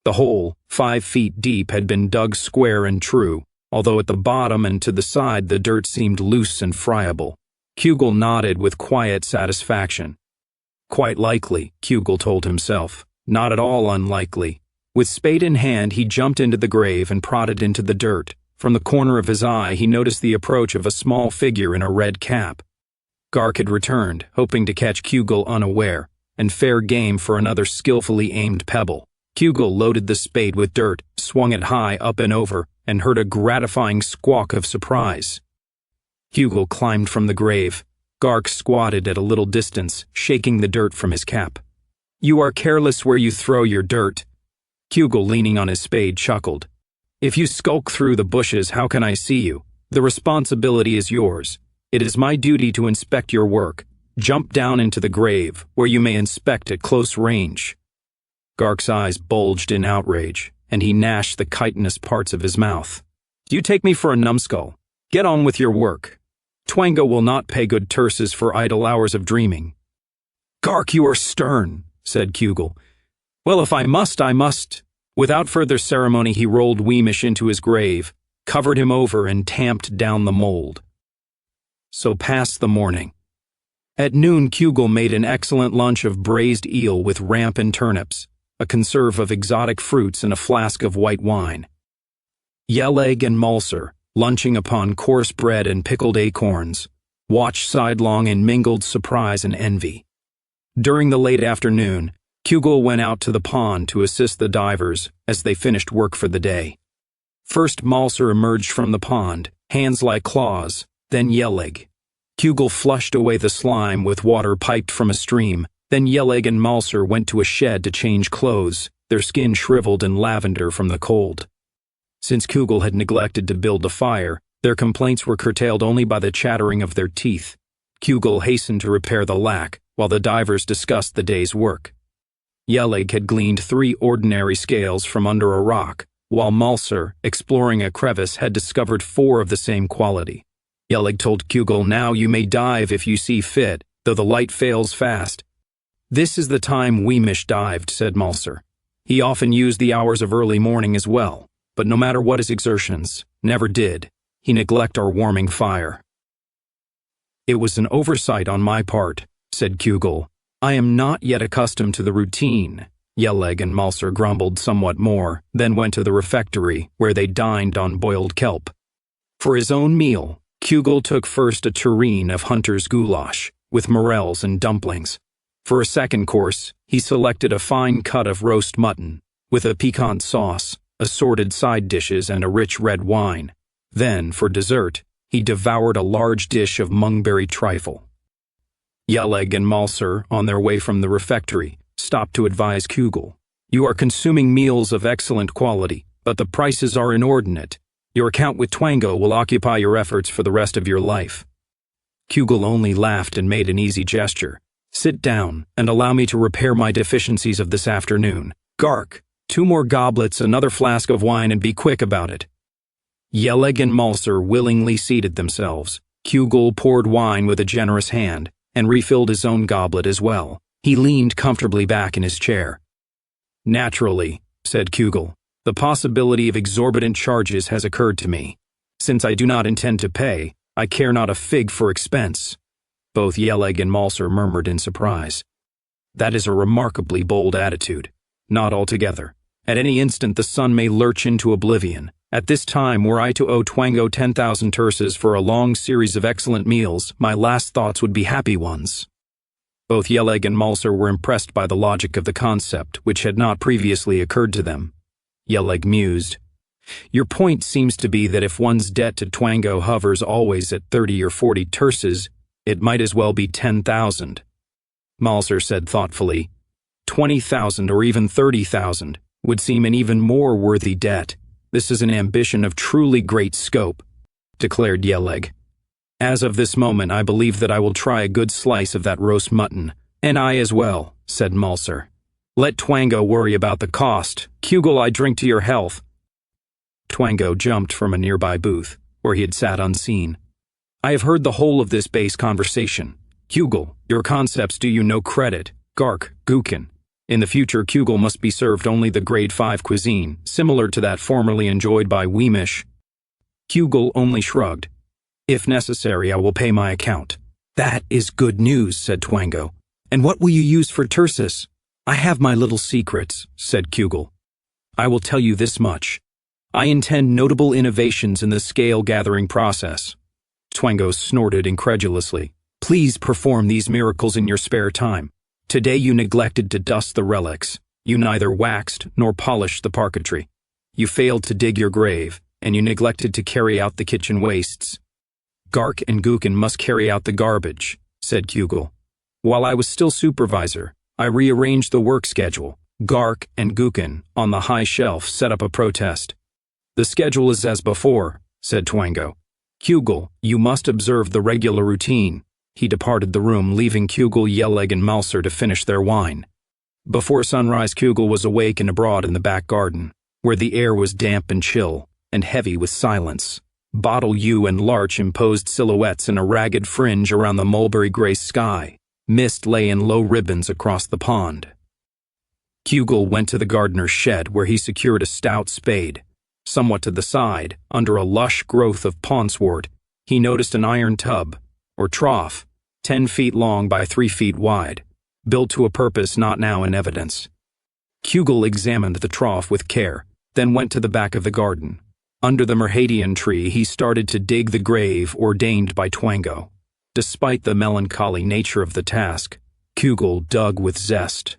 The hole, 5 feet deep, had been dug square and true, although at the bottom and to the side the dirt seemed loose and friable. Cugel nodded with quiet satisfaction. Quite likely, Cugel told himself, not at all unlikely. With spade in hand, he jumped into the grave and prodded into the dirt. From the corner of his eye, he noticed the approach of a small figure in a red cap. Gark had returned, hoping to catch Cugel unaware, and fair game for another skillfully aimed pebble. Cugel loaded the spade with dirt, swung it high up and over, and heard a gratifying squawk of surprise. Cugel climbed from the grave. Gark squatted at a little distance, shaking the dirt from his cap. "You are careless where you throw your dirt." Cugel, leaning on his spade, chuckled. "If you skulk through the bushes, how can I see you? The responsibility is yours. It is my duty to inspect your work. Jump down into the grave, where you may inspect at close range." Gark's eyes bulged in outrage, and he gnashed the chitinous parts of his mouth. "Do you take me for a numbskull? Get on with your work. Twango will not pay good terces for idle hours of dreaming." "Gark, you are stern," said Cugel. "Well, if I must, I must." Without further ceremony, he rolled Wemish into his grave, covered him over, and tamped down the mold. So passed the morning. At noon, Cugel made an excellent lunch of braised eel with ramp and turnips, a conserve of exotic fruits, and a flask of white wine. Yelleg and Mulser, lunching upon coarse bread and pickled acorns, watched sidelong in mingled surprise and envy. During the late afternoon, Cugel went out to the pond to assist the divers as they finished work for the day. First Mulser emerged from the pond, hands like claws, then Yelleg. Cugel flushed away the slime with water piped from a stream, then Yelleg and Mulser went to a shed to change clothes, their skin shriveled in lavender from the cold. Since Cugel had neglected to build a fire, their complaints were curtailed only by the chattering of their teeth. Cugel hastened to repair the lack, while the divers discussed the day's work. Yelleg had gleaned 3 ordinary scales from under a rock, while Mulser, exploring a crevice, had discovered 4 of the same quality. Yelleg told Cugel, "Now you may dive if you see fit, though the light fails fast." "This is the time Wemish dived," said Mulser. "He often used the hours of early morning as well, but no matter what his exertions, never did he neglect our warming fire." "It was an oversight on my part," said Cugel. "I am not yet accustomed to the routine." Yelleg and Mulser grumbled somewhat more, then went to the refectory, where they dined on boiled kelp. For his own meal, Cugel took first a tureen of hunter's goulash, with morels and dumplings. For a second course, he selected a fine cut of roast mutton, with a piquant sauce, assorted side dishes, and a rich red wine. Then, for dessert, he devoured a large dish of mungberry trifle. Yelleg and Mulser, on their way from the refectory, stopped to advise Cugel. "You are consuming meals of excellent quality, but the prices are inordinate. Your account with Twango will occupy your efforts for the rest of your life." Cugel only laughed and made an easy gesture. "Sit down, and allow me to repair my deficiencies of this afternoon. Gark, 2 more goblets, another flask of wine, and be quick about it." Yelleg and Mulser willingly seated themselves. Cugel poured wine with a generous hand, and refilled his own goblet as well. He leaned comfortably back in his chair. "Naturally," said Cugel, "the possibility of exorbitant charges has occurred to me. Since I do not intend to pay, I care not a fig for expense." Both Yelleg and Mulser murmured in surprise. "That is a remarkably bold attitude." "Not altogether. At any instant the sun may lurch into oblivion. At this time, were I to owe Twango 10,000 terces for a long series of excellent meals, my last thoughts would be happy ones." Both Yelleg and Mulser were impressed by the logic of the concept, which had not previously occurred to them. Yelleg mused. Your point seems to be that if one's debt to Twango hovers always at 30 or 40 terces, it might as well be 10,000. Malser said thoughtfully. 20,000 or even 30,000 would seem an even more worthy debt. This is an ambition of truly great scope, declared Yelleg. As of this moment, I believe that I will try a good slice of that roast mutton. And I as well, said Malser. Let Twango worry about the cost. Cugel, I drink to your health. Twango jumped from a nearby booth, where he had sat unseen. I have heard the whole of this base conversation. Cugel, your concepts do you no credit. Gark, Gukin. In the future, Cugel must be served only the grade 5 cuisine, similar to that formerly enjoyed by Weemish. Cugel only shrugged. If necessary, I will pay my account. That is good news, said Twango. And what will you use for terces? I have my little secrets, said Cugel. I will tell you this much. I intend notable innovations in the scale-gathering process. Twango snorted incredulously. Please perform these miracles in your spare time. Today you neglected to dust the relics. You neither waxed nor polished the parquetry. You failed to dig your grave, and you neglected to carry out the kitchen wastes. Gark and Gukin must carry out the garbage, said Cugel. While I was still supervisor, I rearranged the work schedule. Gark and Gukin, on the high shelf, set up a protest. The schedule is as before, said Twango. Cugel, you must observe the regular routine. He departed the room, leaving Cugel, Yelleg, and Malser to finish their wine. Before sunrise, Cugel was awake and abroad in the back garden, where the air was damp and chill, and heavy with silence. Bottle yew and larch imposed silhouettes in a ragged fringe around the mulberry-gray sky. Mist lay in low ribbons across the pond. Cugel went to the gardener's shed, where he secured a stout spade. Somewhat to the side, under a lush growth of pawnswort, he noticed an iron tub, or trough, 10 feet long by 3 feet wide, built to a purpose not now in evidence. Cugel examined the trough with care, then went to the back of the garden. Under the Merhadian tree, he started to dig the grave ordained by Twango. Despite the melancholy nature of the task, Cugel dug with zest.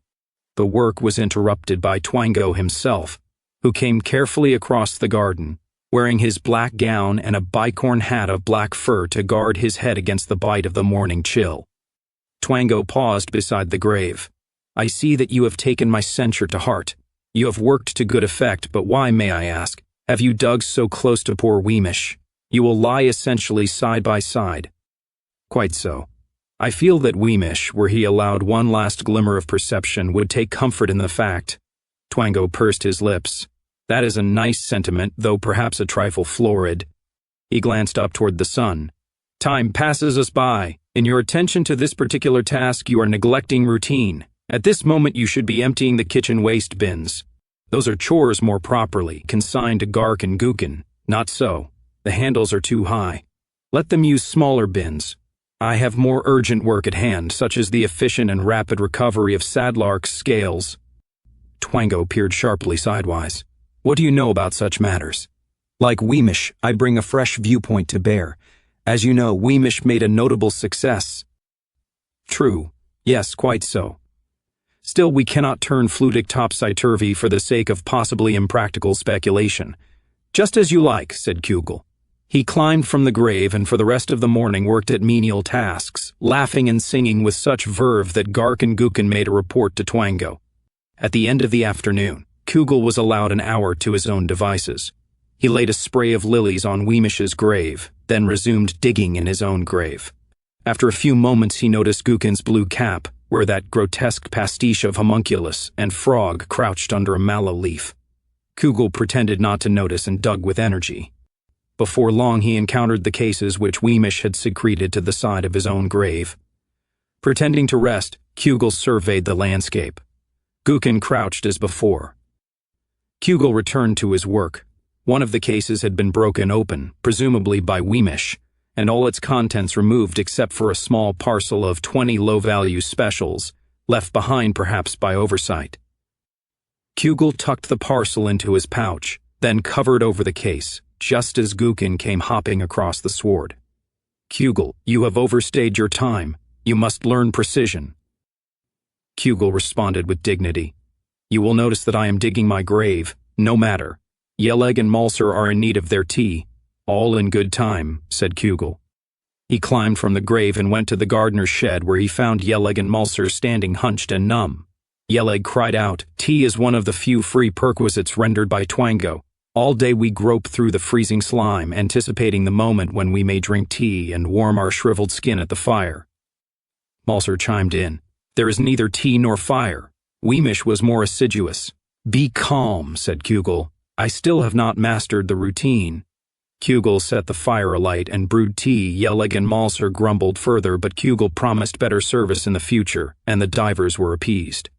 The work was interrupted by Twango himself, who came carefully across the garden, wearing his black gown and a bicorn hat of black fur to guard his head against the bite of the morning chill. Twango paused beside the grave. I see that you have taken my censure to heart. You have worked to good effect, but why, may I ask, have you dug so close to poor Weemish? You will lie essentially side by side. Quite so. I feel that Weemish, were he allowed one last glimmer of perception, would take comfort in the fact. Twango pursed his lips. That is a nice sentiment, though perhaps a trifle florid. He glanced up toward the sun. Time passes us by. In your attention to this particular task, you are neglecting routine. At this moment, you should be emptying the kitchen waste bins. Those are chores more properly, consigned to Gark and Gukin. Not so. The handles are too high. Let them use smaller bins. I have more urgent work at hand, such as the efficient and rapid recovery of Sadlark's scales. Twango peered sharply sidewise. What do you know about such matters? Like Weemish, I bring a fresh viewpoint to bear. As you know, Weemish made a notable success. True. Yes, quite so. Still, we cannot turn Flutic topsy-turvy for the sake of possibly impractical speculation. Just as you like, said Cugel. He climbed from the grave and for the rest of the morning worked at menial tasks, laughing and singing with such verve that Gark and Gukin made a report to Twango. At the end of the afternoon, Cugel was allowed an hour to his own devices. He laid a spray of lilies on Weemish's grave, then resumed digging in his own grave. After a few moments he noticed Gukin's blue cap, where that grotesque pastiche of homunculus and frog crouched under a mallow leaf. Cugel pretended not to notice and dug with energy. Before long he encountered the cases which Weemish had secreted to the side of his own grave. Pretending to rest, Cugel surveyed the landscape. Gukin crouched as before. Cugel returned to his work. One of the cases had been broken open, presumably by Weemish, and all its contents removed except for a small parcel of 20 low-value specials, left behind perhaps by oversight. Cugel tucked the parcel into his pouch, then covered over the case, just as Gukin came hopping across the sward. Cugel, you have overstayed your time. You must learn precision. Cugel responded with dignity. You will notice that I am digging my grave, No matter. Yeleg and Malser are in need of their tea. All in good time, said Cugel. He climbed from the grave and went to the gardener's shed where he found Yeleg and Malser standing hunched and numb. Yeleg cried out, "Tea is one of the few free perquisites rendered by Twango. All day we grope through the freezing slime, anticipating the moment when we may drink tea and warm our shriveled skin at the fire." Malser chimed in, "There is neither tea nor fire." Weemish was more assiduous. "Be calm," said Cugel. "I still have not mastered the routine." Cugel set the fire alight and brewed tea. Yeleg and Malser grumbled further, but Cugel promised better service in the future, and the divers were appeased.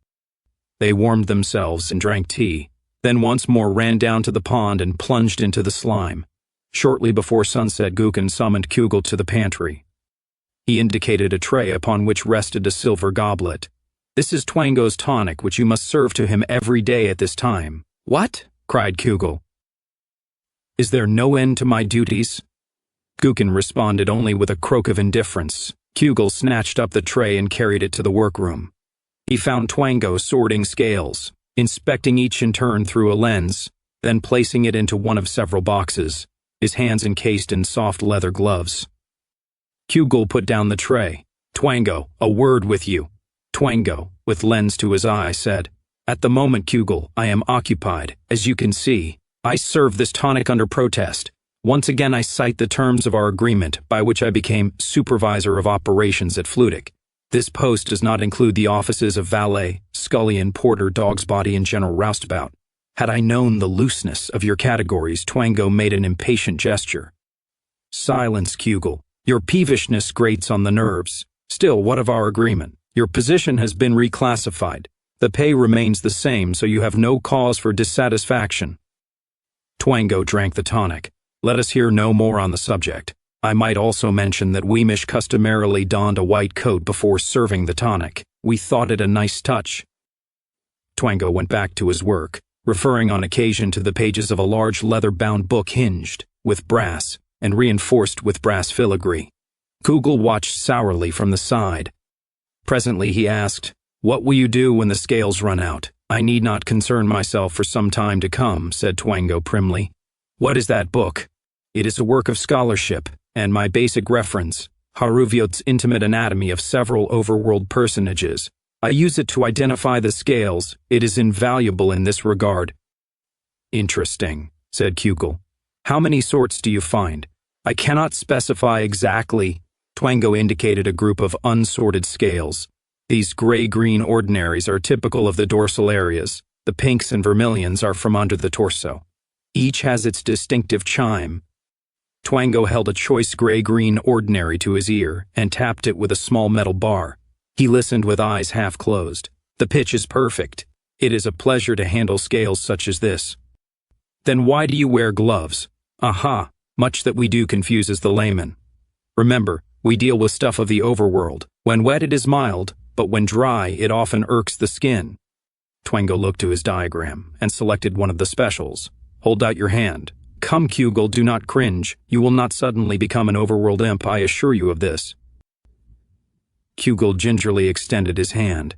They warmed themselves and drank tea, then once more ran down to the pond and plunged into the slime. Shortly before sunset, Iucounu summoned Cugel to the pantry. He indicated a tray upon which rested a silver goblet. "This is Twango's tonic, which you must serve to him every day at this time." "What?" cried Cugel. "Is there no end to my duties?" Iucounu responded only with a croak of indifference. Cugel snatched up the tray and carried it to the workroom. He found Twango sorting scales, inspecting each in turn through a lens, then placing it into one of several boxes, his hands encased in soft leather gloves. Cugel put down the tray. "Twango, a word with you." Twango, with lens to his eye, said, "At the moment, Cugel, I am occupied. As you can see, I serve this tonic under protest. Once again I cite the terms of our agreement, by which I became supervisor of operations at Flutic. This post does not include the offices of valet, scullion, porter, dog's body, and general roustabout. Had I known the looseness of your categories," Twango made an impatient gesture. "Silence, Cugel. Your peevishness grates on the nerves. Still, what of our agreement? Your position has been reclassified. The pay remains the same, so you have no cause for dissatisfaction." Twango drank the tonic. "Let us hear no more on the subject. I might also mention that Weemish customarily donned a white coat before serving the tonic. We thought it a nice touch." Twango went back to his work, referring on occasion to the pages of a large leather-bound book hinged with brass and reinforced with brass filigree. Cugel watched sourly from the side. Presently he asked, "What will you do when the scales run out?" "I need not concern myself for some time to come," said Twango primly. "What is that book?" "It is a work of scholarship, and my basic reference, Haruviot's intimate anatomy of several overworld personages. I use it to identify the scales. It is invaluable in this regard." "Interesting," said Cugel. "How many sorts do you find?" "I cannot specify exactly." Twango indicated a group of unsorted scales. "These gray-green ordinaries are typical of the dorsal areas. The pinks and vermilions are from under the torso. Each has its distinctive chime." Twango held a choice gray-green ordinary to his ear and tapped it with a small metal bar. He listened with eyes half closed. "The pitch is perfect. It is a pleasure to handle scales such as this." "Then why do you wear gloves?" "Aha, much that we do confuses the layman. Remember, we deal with stuff of the overworld. When wet it is mild, but when dry it often irks the skin." Twango looked to his diagram and selected one of the specials. "Hold out your hand." "Come, Cugel, do not cringe. You will not suddenly become an overworld imp, I assure you of this." Cugel gingerly extended his hand.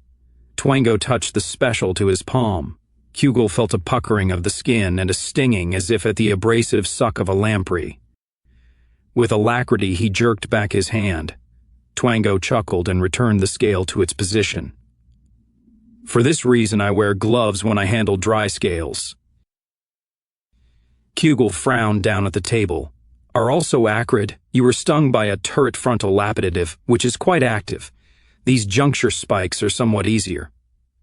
Twango touched the special to his palm. Cugel felt a puckering of the skin and a stinging as if at the abrasive suck of a lamprey. With alacrity he jerked back his hand. Twango chuckled and returned the scale to its position. "For this reason I wear gloves when I handle dry scales." Cugel frowned down at the table. "Are also acrid. You were stung by a turret frontal lapidative, which is quite active. These juncture spikes are somewhat easier.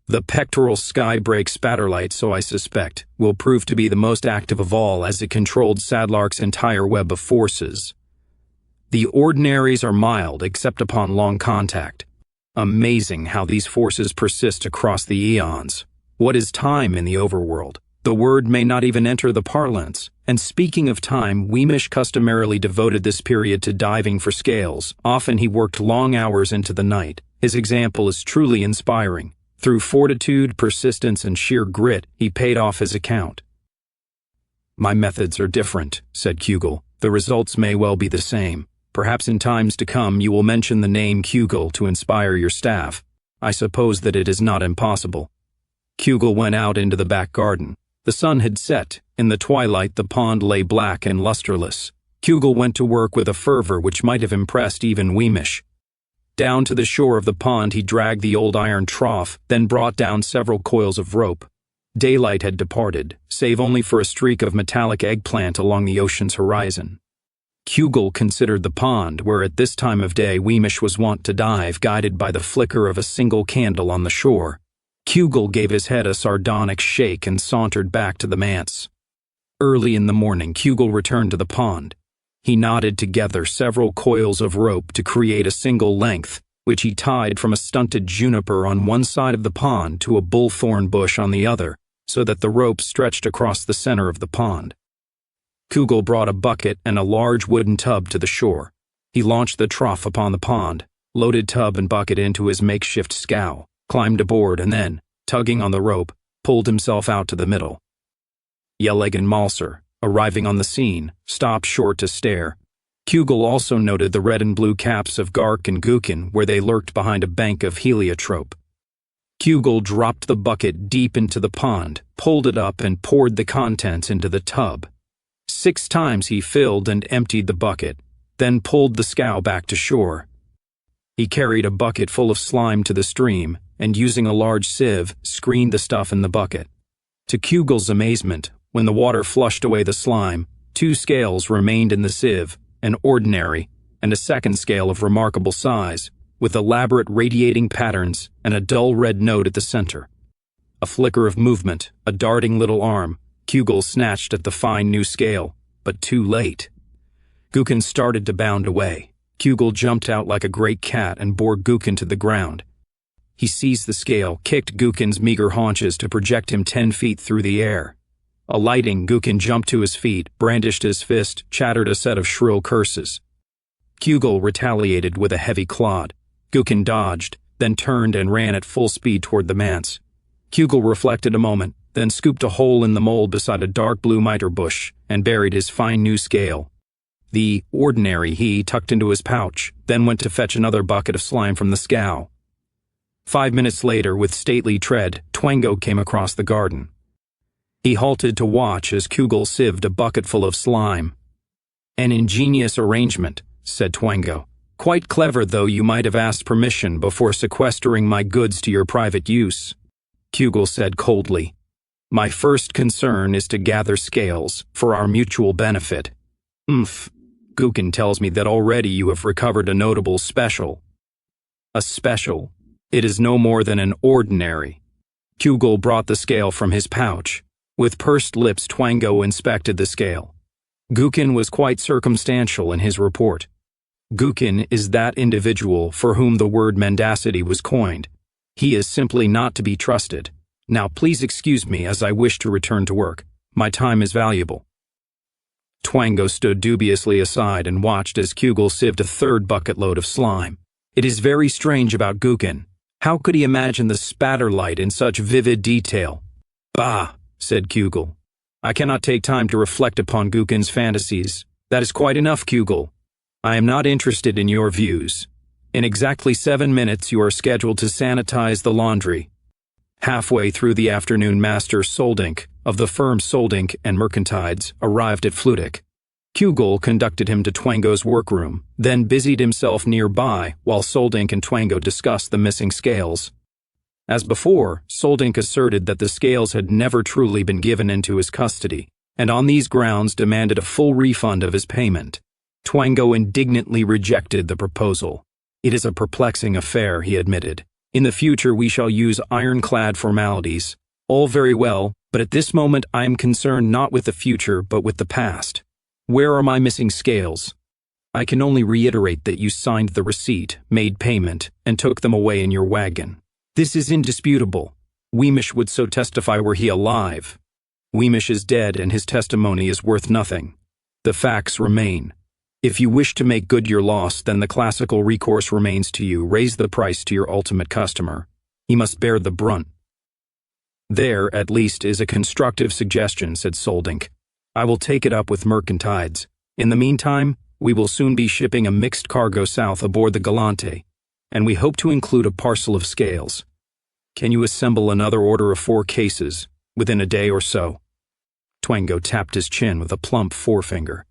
The pectoral skybrake spatterlight, so I suspect, will prove to be the most active of all, as it controlled Sadlark's entire web of forces. The ordinaries are mild except upon long contact. Amazing how these forces persist across the eons. What is time in the overworld? The word may not even enter the parlance. And speaking of time, Weemish customarily devoted this period to diving for scales. Often he worked long hours into the night. His example is truly inspiring. Through fortitude, persistence, and sheer grit, he paid off his account. "My methods are different," said Cugel. "The results may well be the same. Perhaps in times to come you will mention the name Cugel to inspire your staff. I suppose that it is not impossible." Cugel went out into the back garden. The sun had set. In the twilight, the pond lay black and lusterless. Cugel went to work with a fervor which might have impressed even Wemish. Down to the shore of the pond he dragged the old iron trough, then brought down several coils of rope. Daylight had departed, save only for a streak of metallic eggplant along the ocean's horizon. Cugel considered the pond, where at this time of day Wemish was wont to dive, guided by the flicker of a single candle on the shore. Cugel gave his head a sardonic shake and sauntered back to the manse. Early in the morning, Cugel returned to the pond. He knotted together several coils of rope to create a single length, which he tied from a stunted juniper on one side of the pond to a bullthorn bush on the other, so that the rope stretched across the center of the pond. Cugel brought a bucket and a large wooden tub to the shore. He launched the trough upon the pond, loaded tub and bucket into his makeshift scow, climbed aboard, and then, tugging on the rope, pulled himself out to the middle. Yelig and Malser, arriving on the scene, stopped short to stare. Cugel also noted the red and blue caps of Gark and Iucounu where they lurked behind a bank of heliotrope. Cugel dropped the bucket deep into the pond, pulled it up, and poured the contents into the tub. 6 times he filled and emptied the bucket, then pulled the scow back to shore. He carried a bucket full of slime to the stream, and using a large sieve, screened the stuff in the bucket. To Cugel's amazement, when the water flushed away the slime, 2 scales remained in the sieve, an ordinary and a second scale of remarkable size, with elaborate radiating patterns and a dull red note at the center. A flicker of movement, a darting little arm, Cugel snatched at the fine new scale, but too late. Iucounu started to bound away. Cugel jumped out like a great cat and bore Iucounu to the ground. He seized the scale, kicked Iucounu's meager haunches to project him 10 feet through the air. Alighting, Iucounu jumped to his feet, brandished his fist, chattered a set of shrill curses. Cugel retaliated with a heavy clod. Iucounu dodged, then turned and ran at full speed toward the manse. Cugel reflected a moment, then scooped a hole in the mold beside a dark blue mitre bush and buried his fine new scale. The ordinary he tucked into his pouch, then went to fetch another bucket of slime from the scow. 5 minutes later, with stately tread, Twango came across the garden. He halted to watch as Cugel sieved a bucketful of slime. "An ingenious arrangement," said Twango. "Quite clever, though you might have asked permission before sequestering my goods to your private use." Cugel said coldly, "My first concern is to gather scales for our mutual benefit." Iucounu tells me that already you have recovered a notable special." "A special? It is no more than an ordinary." Cugel brought the scale from his pouch. With pursed lips, Twango inspected the scale. Iucounu was quite circumstantial in his report. Iucounu is that individual for whom the word mendacity was coined. He is simply not to be trusted. Now please excuse me as I wish to return to work. My time is valuable. Twango stood dubiously aside and watched as Cugel sieved a third bucket-load of slime. It is very strange about Iucounu. How could he imagine the spatter light in such vivid detail? "Bah," said Cugel. "I cannot take time to reflect upon Iucounu's fantasies. That is quite enough, Cugel. I am not interested in your views. In exactly 7 minutes you are scheduled to sanitize the laundry." Halfway through the afternoon, Master Soldink, of the firm Soldink and Mercantides, arrived at Flutic. Cugel conducted him to Twango's workroom, then busied himself nearby while Soldink and Twango discussed the missing scales. As before, Soldink asserted that the scales had never truly been given into his custody, and on these grounds demanded a full refund of his payment. Twango indignantly rejected the proposal. "It is a perplexing affair," he admitted. "In the future we shall use ironclad formalities. All very well, but at this moment I am concerned not with the future but with the past. Where are my missing scales? I can only reiterate that you signed the receipt, made payment, and took them away in your wagon. This is indisputable. Wemish would so testify were he alive. Wemish is dead and his testimony is worth nothing. The facts remain. If you wish to make good your loss, then the classical recourse remains to you. Raise the price to your ultimate customer. He must bear the brunt." "There, at least, is a constructive suggestion," said Soldink. "I will take it up with Mercantides. In the meantime, we will soon be shipping a mixed cargo south aboard the Galante, and we hope to include a parcel of scales. Can you assemble another order of 4 cases within a day or so?" Twango tapped his chin with a plump forefinger.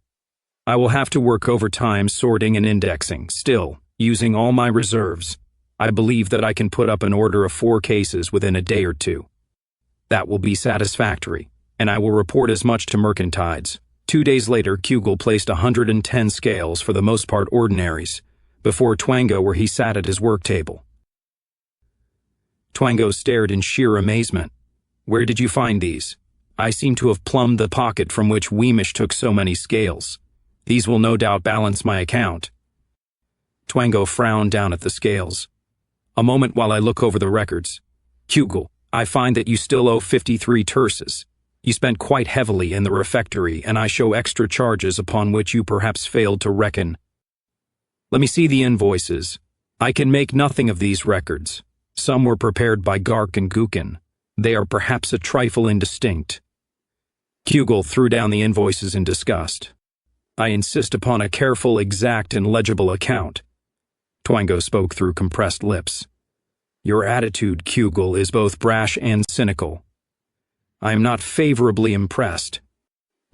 I will have to work overtime sorting and indexing. Still, using all my reserves, I believe that I can put up an order of 4 cases within a day or 2. That will be satisfactory, and I will report as much to merchantides. 2 days later, Cugel placed 110 scales, for the most part ordinaries, before Twango where he sat at his work table. Twango stared in sheer amazement. Where did you find these? I seem to have plumbed the pocket from which Weemish took so many scales. These will no doubt balance my account. Twango frowned down at the scales. A moment while I look over the records. Cugel, I find that you still owe 53 terces. You spent quite heavily in the refectory, and I show extra charges upon which you perhaps failed to reckon. Let me see the invoices. I can make nothing of these records. Some were prepared by Gark and Iucounu. They are perhaps a trifle indistinct. Cugel threw down the invoices in disgust. I insist upon a careful, exact, and legible account. Twango spoke through compressed lips. Your attitude, Cugel, is both brash and cynical. I am not favorably impressed.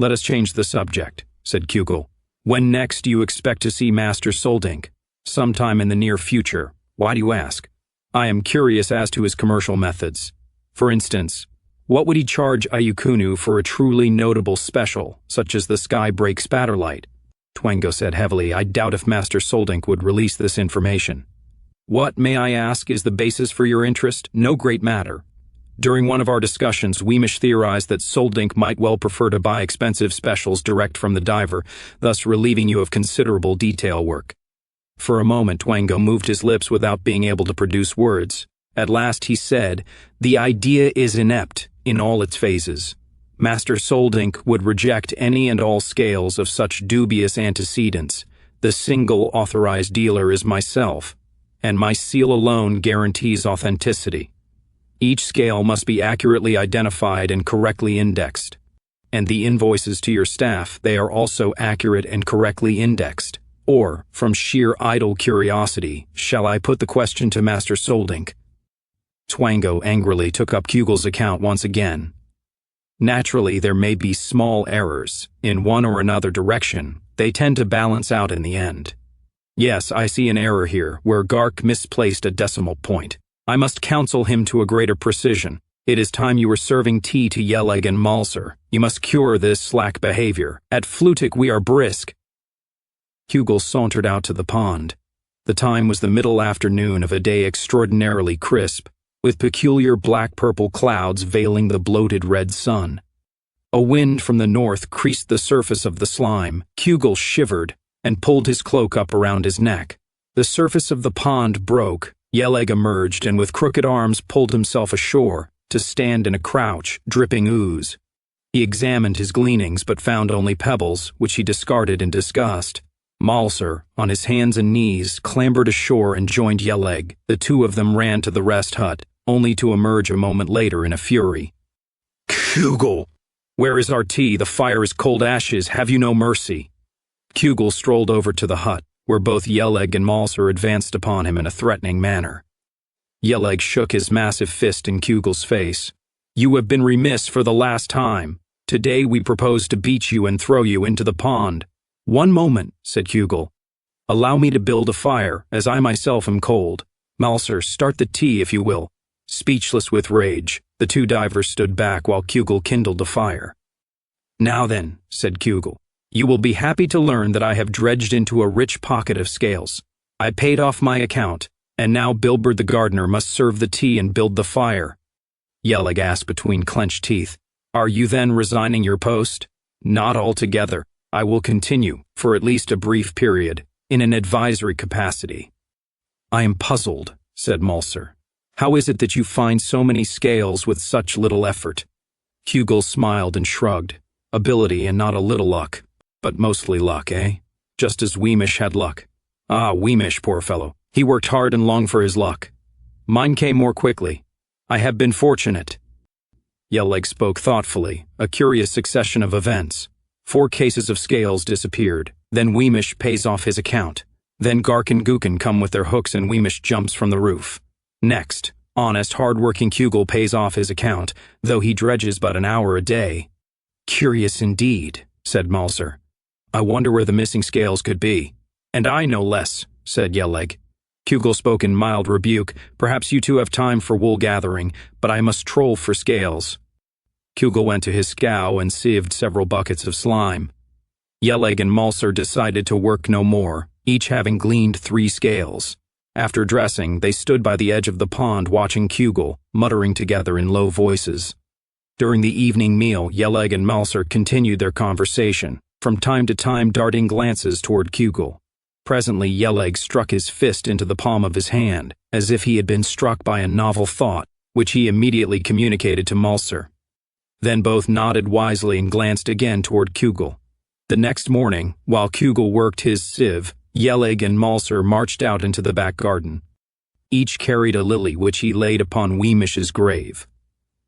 Let us change the subject, said Cugel. When next do you expect to see Master Soldink? Sometime in the near future. Why do you ask? I am curious as to his commercial methods. For instance, what would he charge Iucounu for a truly notable special, such as the Skybreak Spatterlight? Twango said heavily, I doubt if Master Soldink would release this information. What, may I ask, is the basis for your interest? No great matter. During one of our discussions, Weemish theorized that Soldink might well prefer to buy expensive specials direct from the diver, thus relieving you of considerable detail work. For a moment, Twango moved his lips without being able to produce words. At last he said, the idea is inept in all its phases. Master Soldink would reject any and all scales of such dubious antecedents. The single authorized dealer is myself, and my seal alone guarantees authenticity. Each scale must be accurately identified and correctly indexed. And the invoices to your staff, they are also accurate and correctly indexed. Or, from sheer idle curiosity, shall I put the question to Master Soldink? Twango angrily took up Cugel's account once again. Naturally, there may be small errors. In one or another direction, they tend to balance out in the end. Yes, I see an error here, where Gark misplaced a decimal point. I must counsel him to a greater precision. It is time you were serving tea to Yeleg and Malser. You must cure this slack behavior. At Flutic we are brisk. Cugel sauntered out to the pond. The time was the middle afternoon of a day extraordinarily crisp, with peculiar black-purple clouds veiling the bloated red sun. A wind from the north creased the surface of the slime. Cugel shivered and pulled his cloak up around his neck. The surface of the pond broke. Yeleg emerged and with crooked arms pulled himself ashore to stand in a crouch, dripping ooze. He examined his gleanings but found only pebbles, which he discarded in disgust. Malser, on his hands and knees, clambered ashore and joined Yeleg. The two of them ran to the rest hut, only to emerge a moment later in a fury. Cugel! Where is our tea? The fire is cold ashes. Have you no mercy? Cugel strolled over to the hut, where both Yeleg and Malser advanced upon him in a threatening manner. Yeleg shook his massive fist in Cugel's face. You have been remiss for the last time. Today we propose to beat you and throw you into the pond. One moment, said Cugel. Allow me to build a fire, as I myself am cold. Malser, start the tea if you will. Speechless with rage, the two divers stood back while Cugel kindled a fire. Now then, said Cugel, you will be happy to learn that I have dredged into a rich pocket of scales. I paid off my account, and now Bilbert the gardener must serve the tea and build the fire. Yeleg asked between clenched teeth. Are you then resigning your post? Not altogether. I will continue, for at least a brief period, in an advisory capacity. I am puzzled, said Malser. How is it that you find so many scales with such little effort? Cugel smiled and shrugged. Ability and not a little luck. But mostly luck, eh? Just as Weemish had luck. Ah, Weemish, poor fellow. He worked hard and long for his luck. Mine came more quickly. I have been fortunate. Yeleg spoke thoughtfully, a curious succession of events. 4 cases of scales disappeared. Then Weemish pays off his account. Then Gark and Iucounu come with their hooks and Weemish jumps from the roof. Next, honest, hard-working Cugel pays off his account, though he dredges but an hour a day. Curious indeed, said Malser. I wonder where the missing scales could be. And I no less, said Yelleg. Cugel spoke in mild rebuke. Perhaps you two have time for wool gathering, but I must troll for scales. Cugel went to his scow and sieved several buckets of slime. Yelleg and Malser decided to work no more, each having gleaned 3 scales. After dressing, they stood by the edge of the pond watching Cugel, muttering together in low voices. During the evening meal, Yelleg and Malser continued their conversation, from time to time darting glances toward Cugel. Presently, Yelleg struck his fist into the palm of his hand, as if he had been struck by a novel thought, which he immediately communicated to Malser. Then both nodded wisely and glanced again toward Cugel. The next morning, while Cugel worked his sieve, Yelleg and Malser marched out into the back garden. Each carried a lily which he laid upon Wemish's grave.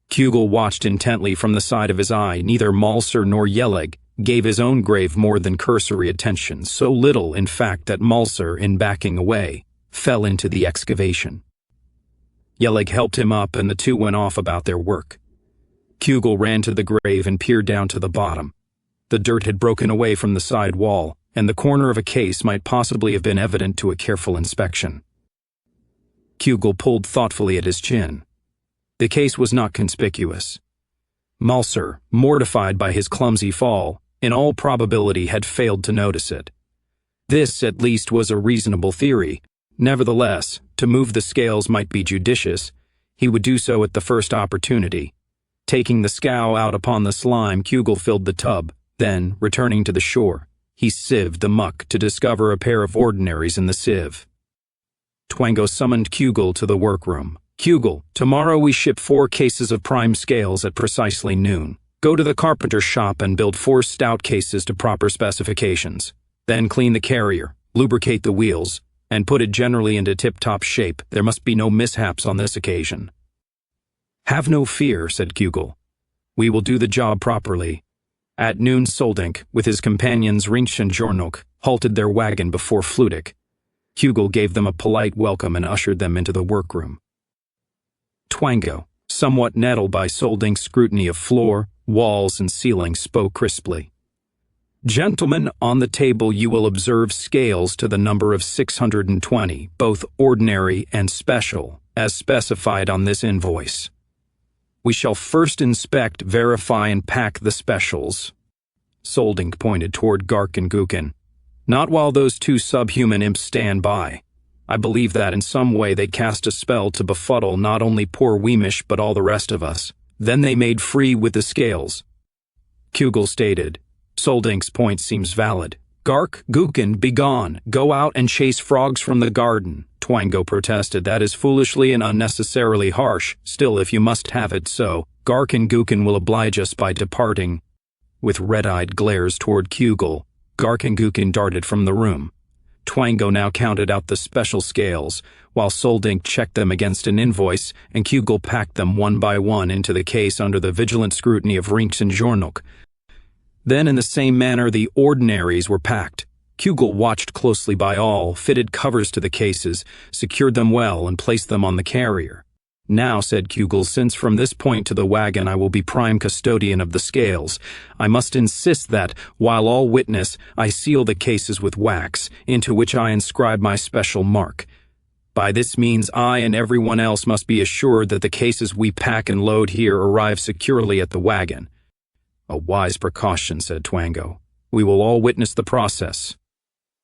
Cugel watched intently from the side of his eye. Neither Malser nor Yelleg gave his own grave more than cursory attention, so little, in fact, that Malser, in backing away, fell into the excavation. Yelleg helped him up, and the two went off about their work. Cugel ran to the grave and peered down to the bottom. The dirt had broken away from the side wall, and the corner of a case might possibly have been evident to a careful inspection. Cugel pulled thoughtfully at his chin. The case was not conspicuous. Malser, mortified by his clumsy fall, in all probability had failed to notice it. This, at least, was a reasonable theory. Nevertheless, to move the scales might be judicious. He would do so at the first opportunity. Taking the scow out upon the slime, Cugel filled the tub. Then, returning to the shore, he sieved the muck to discover a pair of ordinaries in the sieve. Twango summoned Cugel to the workroom. Cugel, tomorrow we ship 4 cases of prime scales at precisely noon. Go to the carpenter shop and build 4 stout cases to proper specifications. Then clean the carrier, lubricate the wheels, and put it generally into tip-top shape. There must be no mishaps on this occasion. Have no fear, said Cugel. We will do the job properly. At noon, Soldink, with his companions Rinch and Jornok, halted their wagon before Flutic. Cugel gave them a polite welcome and ushered them into the workroom. Twango, somewhat nettled by Soldink's scrutiny of floor, walls, and ceiling, spoke crisply. Gentlemen, on the table you will observe scales to the number of 620, both ordinary and special, as specified on this invoice. We shall first inspect, verify, and pack the specials. Soldink pointed toward Gark and Gukin. Not while those 2 subhuman imps stand by. I believe that in some way they cast a spell to befuddle not only poor Wemish but all the rest of us. Then they made free with the scales. Cugel stated, Soldink's point seems valid. Gark, Gukin, begone. Go out and chase frogs from the garden. Twango protested. That is foolishly and unnecessarily harsh. Still, if you must have it so, Gark and Gukin will oblige us by departing. With red-eyed glares toward Cugel, Gark and Gukin darted from the room. Twango now counted out the special scales, while Soldink checked them against an invoice, and Cugel packed them one by one into the case under the vigilant scrutiny of Rinks and Jornok. Then in the same manner the ordinaries were packed. Cugel, watched closely by all, fitted covers to the cases, secured them well, and placed them on the carrier. Now, said Cugel, since from this point to the wagon I will be prime custodian of the scales, I must insist that, while all witness, I seal the cases with wax, into which I inscribe my special mark. By this means I and everyone else must be assured that the cases we pack and load here arrive securely at the wagon. A wise precaution, said Twango. We will all witness the process.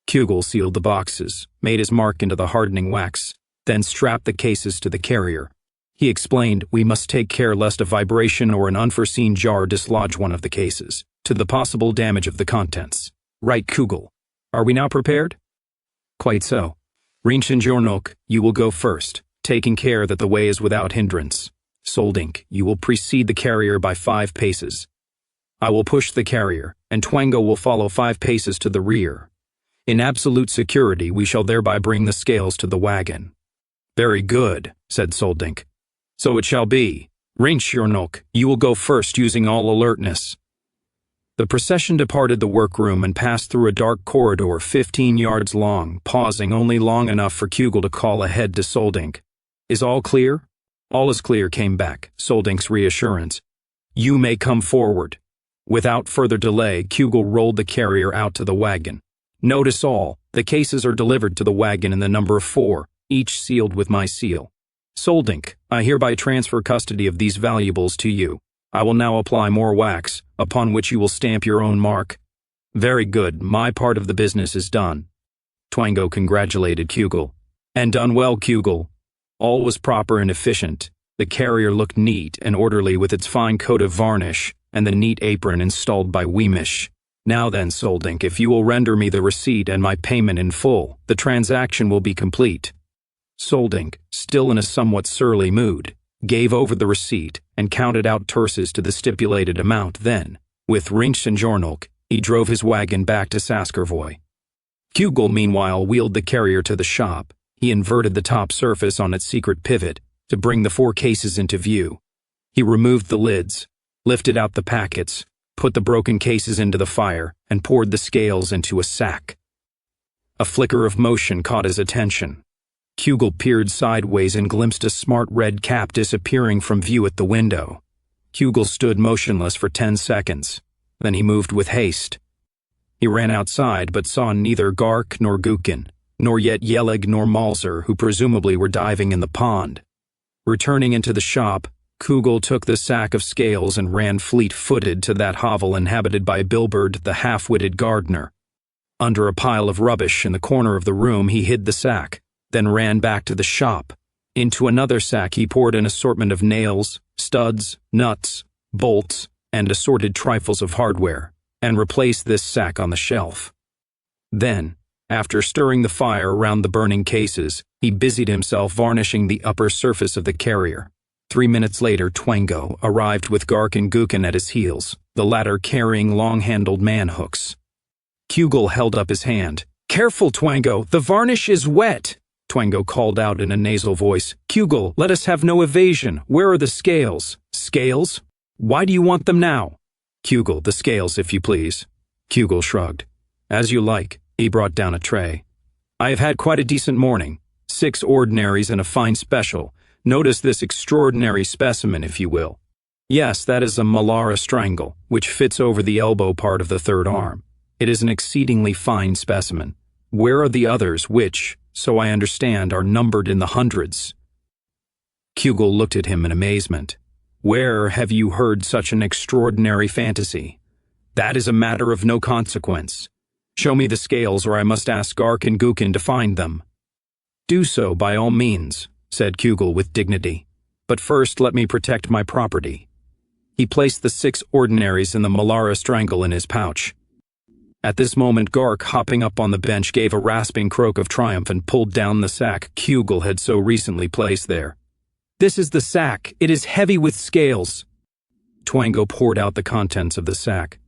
Cugel sealed the boxes, made his mark into the hardening wax, then strapped the cases to the carrier. He explained, we must take care lest a vibration or an unforeseen jar dislodge one of the cases, to the possible damage of the contents. Right, Cugel. Are we now prepared? Quite so. Rinch and Jornok, you will go first, taking care that the way is without hindrance. Soldink, you will precede the carrier by 5 paces. I will push the carrier, and Twango will follow 5 paces to the rear. In absolute security, we shall thereby bring the scales to the wagon. Very good, said Soldink. So it shall be. Rinch, Jornok, you will go first using all alertness. The procession departed the workroom and passed through a dark corridor 15 yards long, pausing only long enough for Cugel to call ahead to Soldink. Is all clear? All is clear, came back, Soldink's reassurance. You may come forward. Without further delay, Cugel rolled the carrier out to the wagon. Notice all, the cases are delivered to the wagon in the number of 4, each sealed with my seal. Soldink, I hereby transfer custody of these valuables to you. I will now apply more wax, upon which you will stamp your own mark. Very good, my part of the business is done. Twango congratulated Cugel. And done well, Cugel. All was proper and efficient. The carrier looked neat and orderly with its fine coat of varnish, and the neat apron installed by Weemish. Now then, Soldink, if you will render me the receipt and my payment in full, the transaction will be complete. Soldink, still in a somewhat surly mood, gave over the receipt and counted out terces to the stipulated amount. Then, with Rinch and Jornalk, he drove his wagon back to Saskervoy. Cugel meanwhile wheeled the carrier to the shop. He inverted the top surface on its secret pivot to bring the 4 cases into view. He removed the lids, lifted out the packets, put the broken cases into the fire, and poured the scales into a sack. A flicker of motion caught his attention. Cugel peered sideways and glimpsed a smart red cap disappearing from view at the window. Cugel stood motionless for 10 seconds. Then he moved with haste. He ran outside but saw neither Gark nor Gukin, nor yet Yelig nor Malzer, who presumably were diving in the pond. Returning into the shop, Cugel took the sack of scales and ran fleet-footed to that hovel inhabited by Bilberd, the half-witted gardener. Under a pile of rubbish in the corner of the room he hid the sack, then ran back to the shop. Into another sack he poured an assortment of nails, studs, nuts, bolts, and assorted trifles of hardware, and replaced this sack on the shelf. Then, after stirring the fire around the burning cases, he busied himself varnishing the upper surface of the carrier. 3 minutes later, Twango arrived with Gark and Gukin at his heels, the latter carrying long-handled man-hooks. Cugel held up his hand. "Careful, Twango, the varnish is wet!" Twango called out in a nasal voice. "Cugel, let us have no evasion. Where are the scales?" "Scales? Why do you want them now?" "Cugel, the scales, if you please." Cugel shrugged. "As you like." He brought down a tray. "I have had quite a decent morning. 6 ordinaries and a fine special. Notice this extraordinary specimen, if you will. Yes, that is a Malara strangle, which fits over the elbow part of the 3rd arm. It is an exceedingly fine specimen. Where are the others which, so I understand, are numbered in the hundreds?" Cugel looked at him in amazement. "Where have you heard such an extraordinary fantasy? That is a matter of no consequence. Show me the scales or I must ask Gark and Gukin to find them." "Do so by all means," said Cugel with dignity. "But first let me protect my property." He placed the 6 ordinaries in the Malara strangle in his pouch. At this moment Gark, hopping up on the bench, gave a rasping croak of triumph and pulled down the sack Cugel had so recently placed there. "This is the sack. It is heavy with scales." Twango poured out the contents of the sack.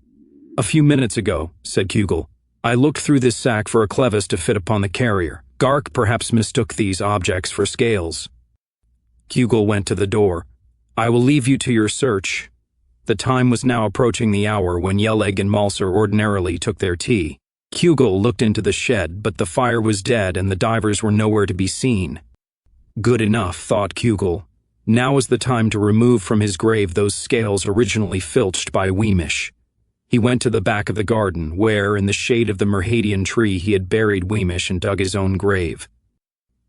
"A few minutes ago," said Cugel, "I looked through this sack for a clevis to fit upon the carrier. Gark perhaps mistook these objects for scales." Cugel went to the door. "I will leave you to your search." The time was now approaching the hour when Yelig and Malzer ordinarily took their tea. Cugel looked into the shed, but the fire was dead and the divers were nowhere to be seen. Good enough, thought Cugel. Now is the time to remove from his grave those scales originally filched by Weemish. He went to the back of the garden, where, in the shade of the Merhadian tree, he had buried Weemish and dug his own grave.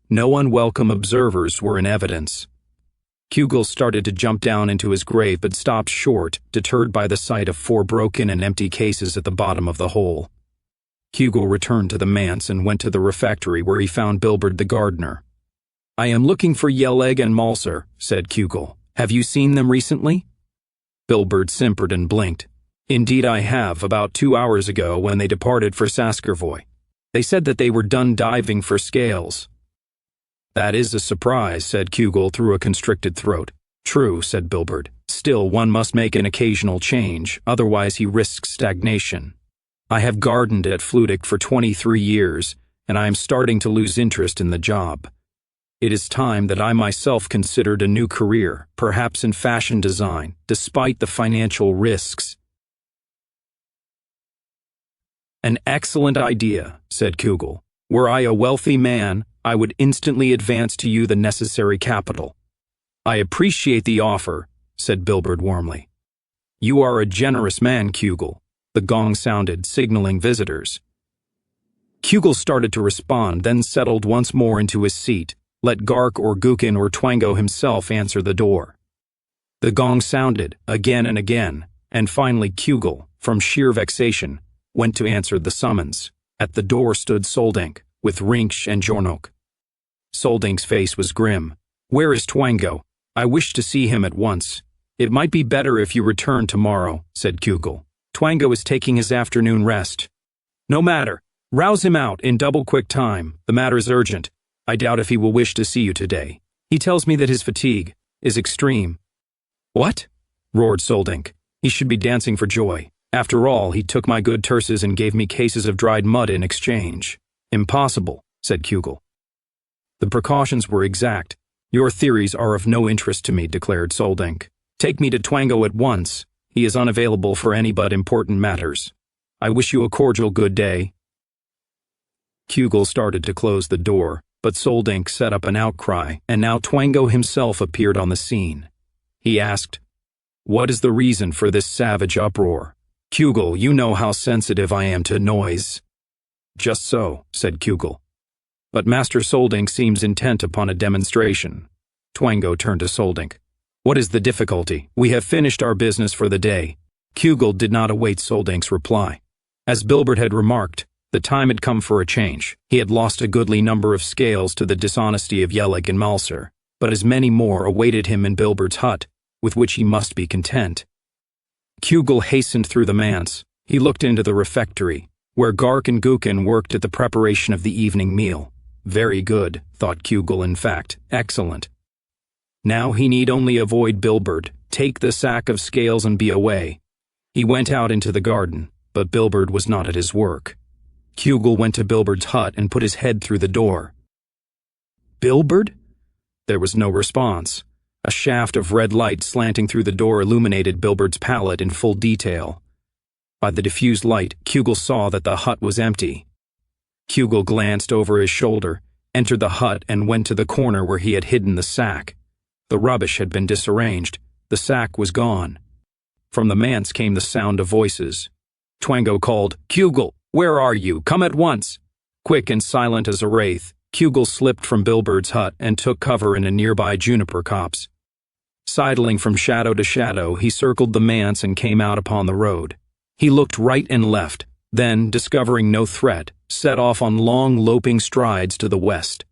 No unwelcome observers were in evidence. Cugel started to jump down into his grave but stopped short, deterred by the sight of 4 broken and empty cases at the bottom of the hole. Cugel returned to the manse and went to the refectory where he found Bilberd the gardener. "I am looking for Yelig and Malzer," said Cugel. "Have you seen them recently?" Bilberd simpered and blinked. "Indeed I have, about 2 hours ago when they departed for Saskervoy. They said that they were done diving for scales." "That is a surprise," said Cugel through a constricted throat. "True," said Bilberd. "Still, one must make an occasional change, otherwise he risks stagnation. I have gardened at Flutic for 23 years, and I am starting to lose interest in the job. It is time that I myself considered a new career, perhaps in fashion design, despite the financial risks." "An excellent idea," said Cugel. "Were I a wealthy man, I would instantly advance to you the necessary capital." "I appreciate the offer," said Bilberd warmly. You are a generous man, Cugel. The gong sounded, signaling visitors. Cugel started to respond, then settled once more into his seat, let Gark or Gukin or Twango himself answer the door. The gong sounded, again and again, and finally Cugel, from sheer vexation, went to answer the summons. At the door stood Soldink, with Rinch and Jornok. Soldink's face was grim. "Where is Twango? I wish to see him at once." "It might be better if you return tomorrow," said Cugel. "Twango is taking his afternoon rest." "No matter. Rouse him out in double-quick time. The matter is urgent. I doubt if he will wish to see you today. He tells me that his fatigue is extreme." "What?" roared Soldink. "He should be dancing for joy. After all, he took my good terces and gave me cases of dried mud in exchange." "Impossible," said Cugel. "The precautions were exact. Your theories are of no interest to me," declared Soldink. "Take me to Twango at once. He is unavailable for any but important matters. I wish you a cordial good day." Cugel started to close the door, but Soldink set up an outcry, and now Twango himself appeared on the scene. He asked, "What is the reason for this savage uproar?" "Cugel, you know how sensitive I am to noise." "Just so," said Cugel. "But Master Soldink seems intent upon a demonstration." Twango turned to Soldink. "What is the difficulty? We have finished our business for the day." Cugel did not await Soldink's reply. As Bilbert had remarked, the time had come for a change. He had lost a goodly number of scales to the dishonesty of Yelig and Malser, but as many more awaited him in Bilbert's hut, with which he must be content. Cugel hastened through the manse. He looked into the refectory, where Gark and Gukin worked at the preparation of the evening meal. Very good, thought Cugel, in fact, excellent. Now he need only avoid Bilbert, take the sack of scales and be away. He went out into the garden, but Bilbert was not at his work. Cugel went to Bilbert's hut and put his head through the door. "Bilbert?" There was no response. A shaft of red light slanting through the door illuminated Bilbert's pallet in full detail. By the diffused light, Cugel saw that the hut was empty. Cugel glanced over his shoulder, entered the hut, and went to the corner where he had hidden the sack. The rubbish had been disarranged. The sack was gone. From the manse came the sound of voices. Twango called, "Cugel, where are you? Come at once!" Quick and silent as a wraith, Cugel slipped from Bilbert's hut and took cover in a nearby juniper copse. Sidling from shadow to shadow, he circled the manse and came out upon the road. He looked right and left, then, discovering no threat, set off on long, loping strides to the west.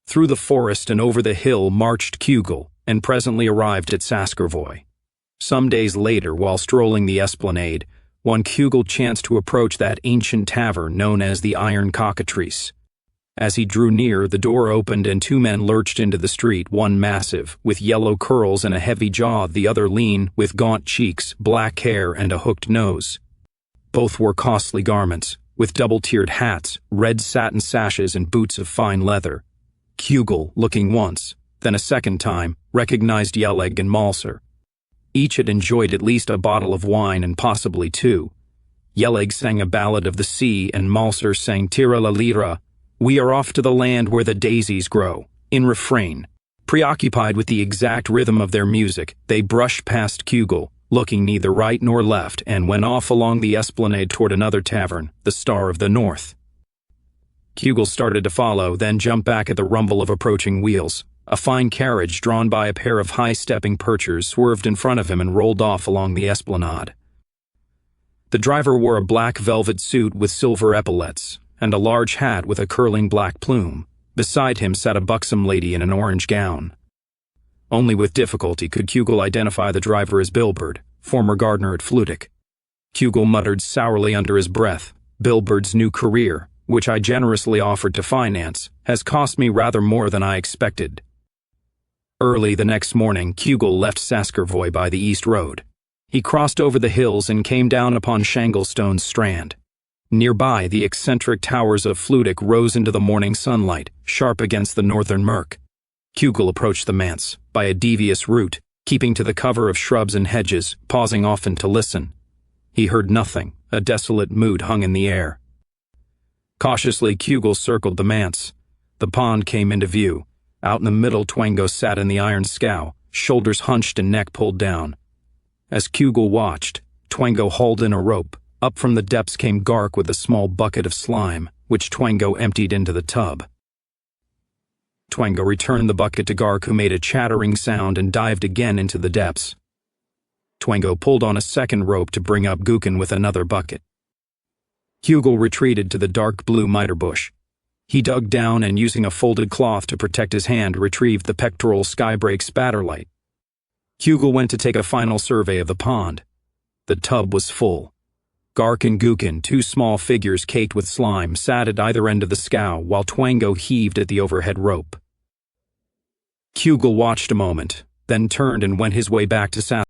Through the forest and over the hill marched Cugel, and presently arrived at Saskervoy. Some days later, while strolling the esplanade, one Cugel chanced to approach that ancient tavern known as the Iron Cockatrice. As he drew near, the door opened and two men lurched into the street, one massive, with yellow curls and a heavy jaw, the other lean, with gaunt cheeks, black hair, and a hooked nose. Both wore costly garments, with double-tiered hats, red satin sashes, and boots of fine leather. Cugel, looking once, then a second time, recognized Yelig and Malser. Each had enjoyed at least a bottle of wine and possibly two. Yelig sang a ballad of the sea, and Malser sang Tira la Lira, "We are off to the land where the daisies grow," in refrain. Preoccupied with the exact rhythm of their music, they brushed past Cugel, looking neither right nor left, and went off along the esplanade toward another tavern, the Star of the North. Cugel started to follow, then jumped back at the rumble of approaching wheels. A fine carriage drawn by a pair of high-stepping perchers swerved in front of him and rolled off along the esplanade. The driver wore a black velvet suit with silver epaulets, and a large hat with a curling black plume. Beside him sat a buxom lady in an orange gown. Only with difficulty could Cugel identify the driver as Bilbert, former gardener at Flutic. Cugel muttered sourly under his breath, "Bilbert's new career, which I generously offered to finance, has cost me rather more than I expected." Early the next morning, Cugel left Saskervoy by the east road. He crossed over the hills and came down upon Shanglestone Strand. Nearby, the eccentric towers of Flutic rose into the morning sunlight, sharp against the northern murk. Cugel approached the manse, by a devious route, keeping to the cover of shrubs and hedges, pausing often to listen. He heard nothing. A desolate mood hung in the air. Cautiously, Cugel circled the manse. The pond came into view. Out in the middle, Twango sat in the iron scow, shoulders hunched and neck pulled down. As Cugel watched, Twango hauled in a rope. Up from the depths came Gark with a small bucket of slime, which Twango emptied into the tub. Twango returned the bucket to Gark, who made a chattering sound and dived again into the depths. Twango pulled on a second rope to bring up Iucounu with another bucket. Cugel retreated to the dark blue miter bush. He dug down and, using a folded cloth to protect his hand, retrieved the pectoral skybrake spatterlight. Cugel went to take a final survey of the pond. The tub was full. Gark and Iucounu, two small figures caked with slime, sat at either end of the scow while Twango heaved at the overhead rope. Cugel watched a moment, then turned and went his way back to Saga.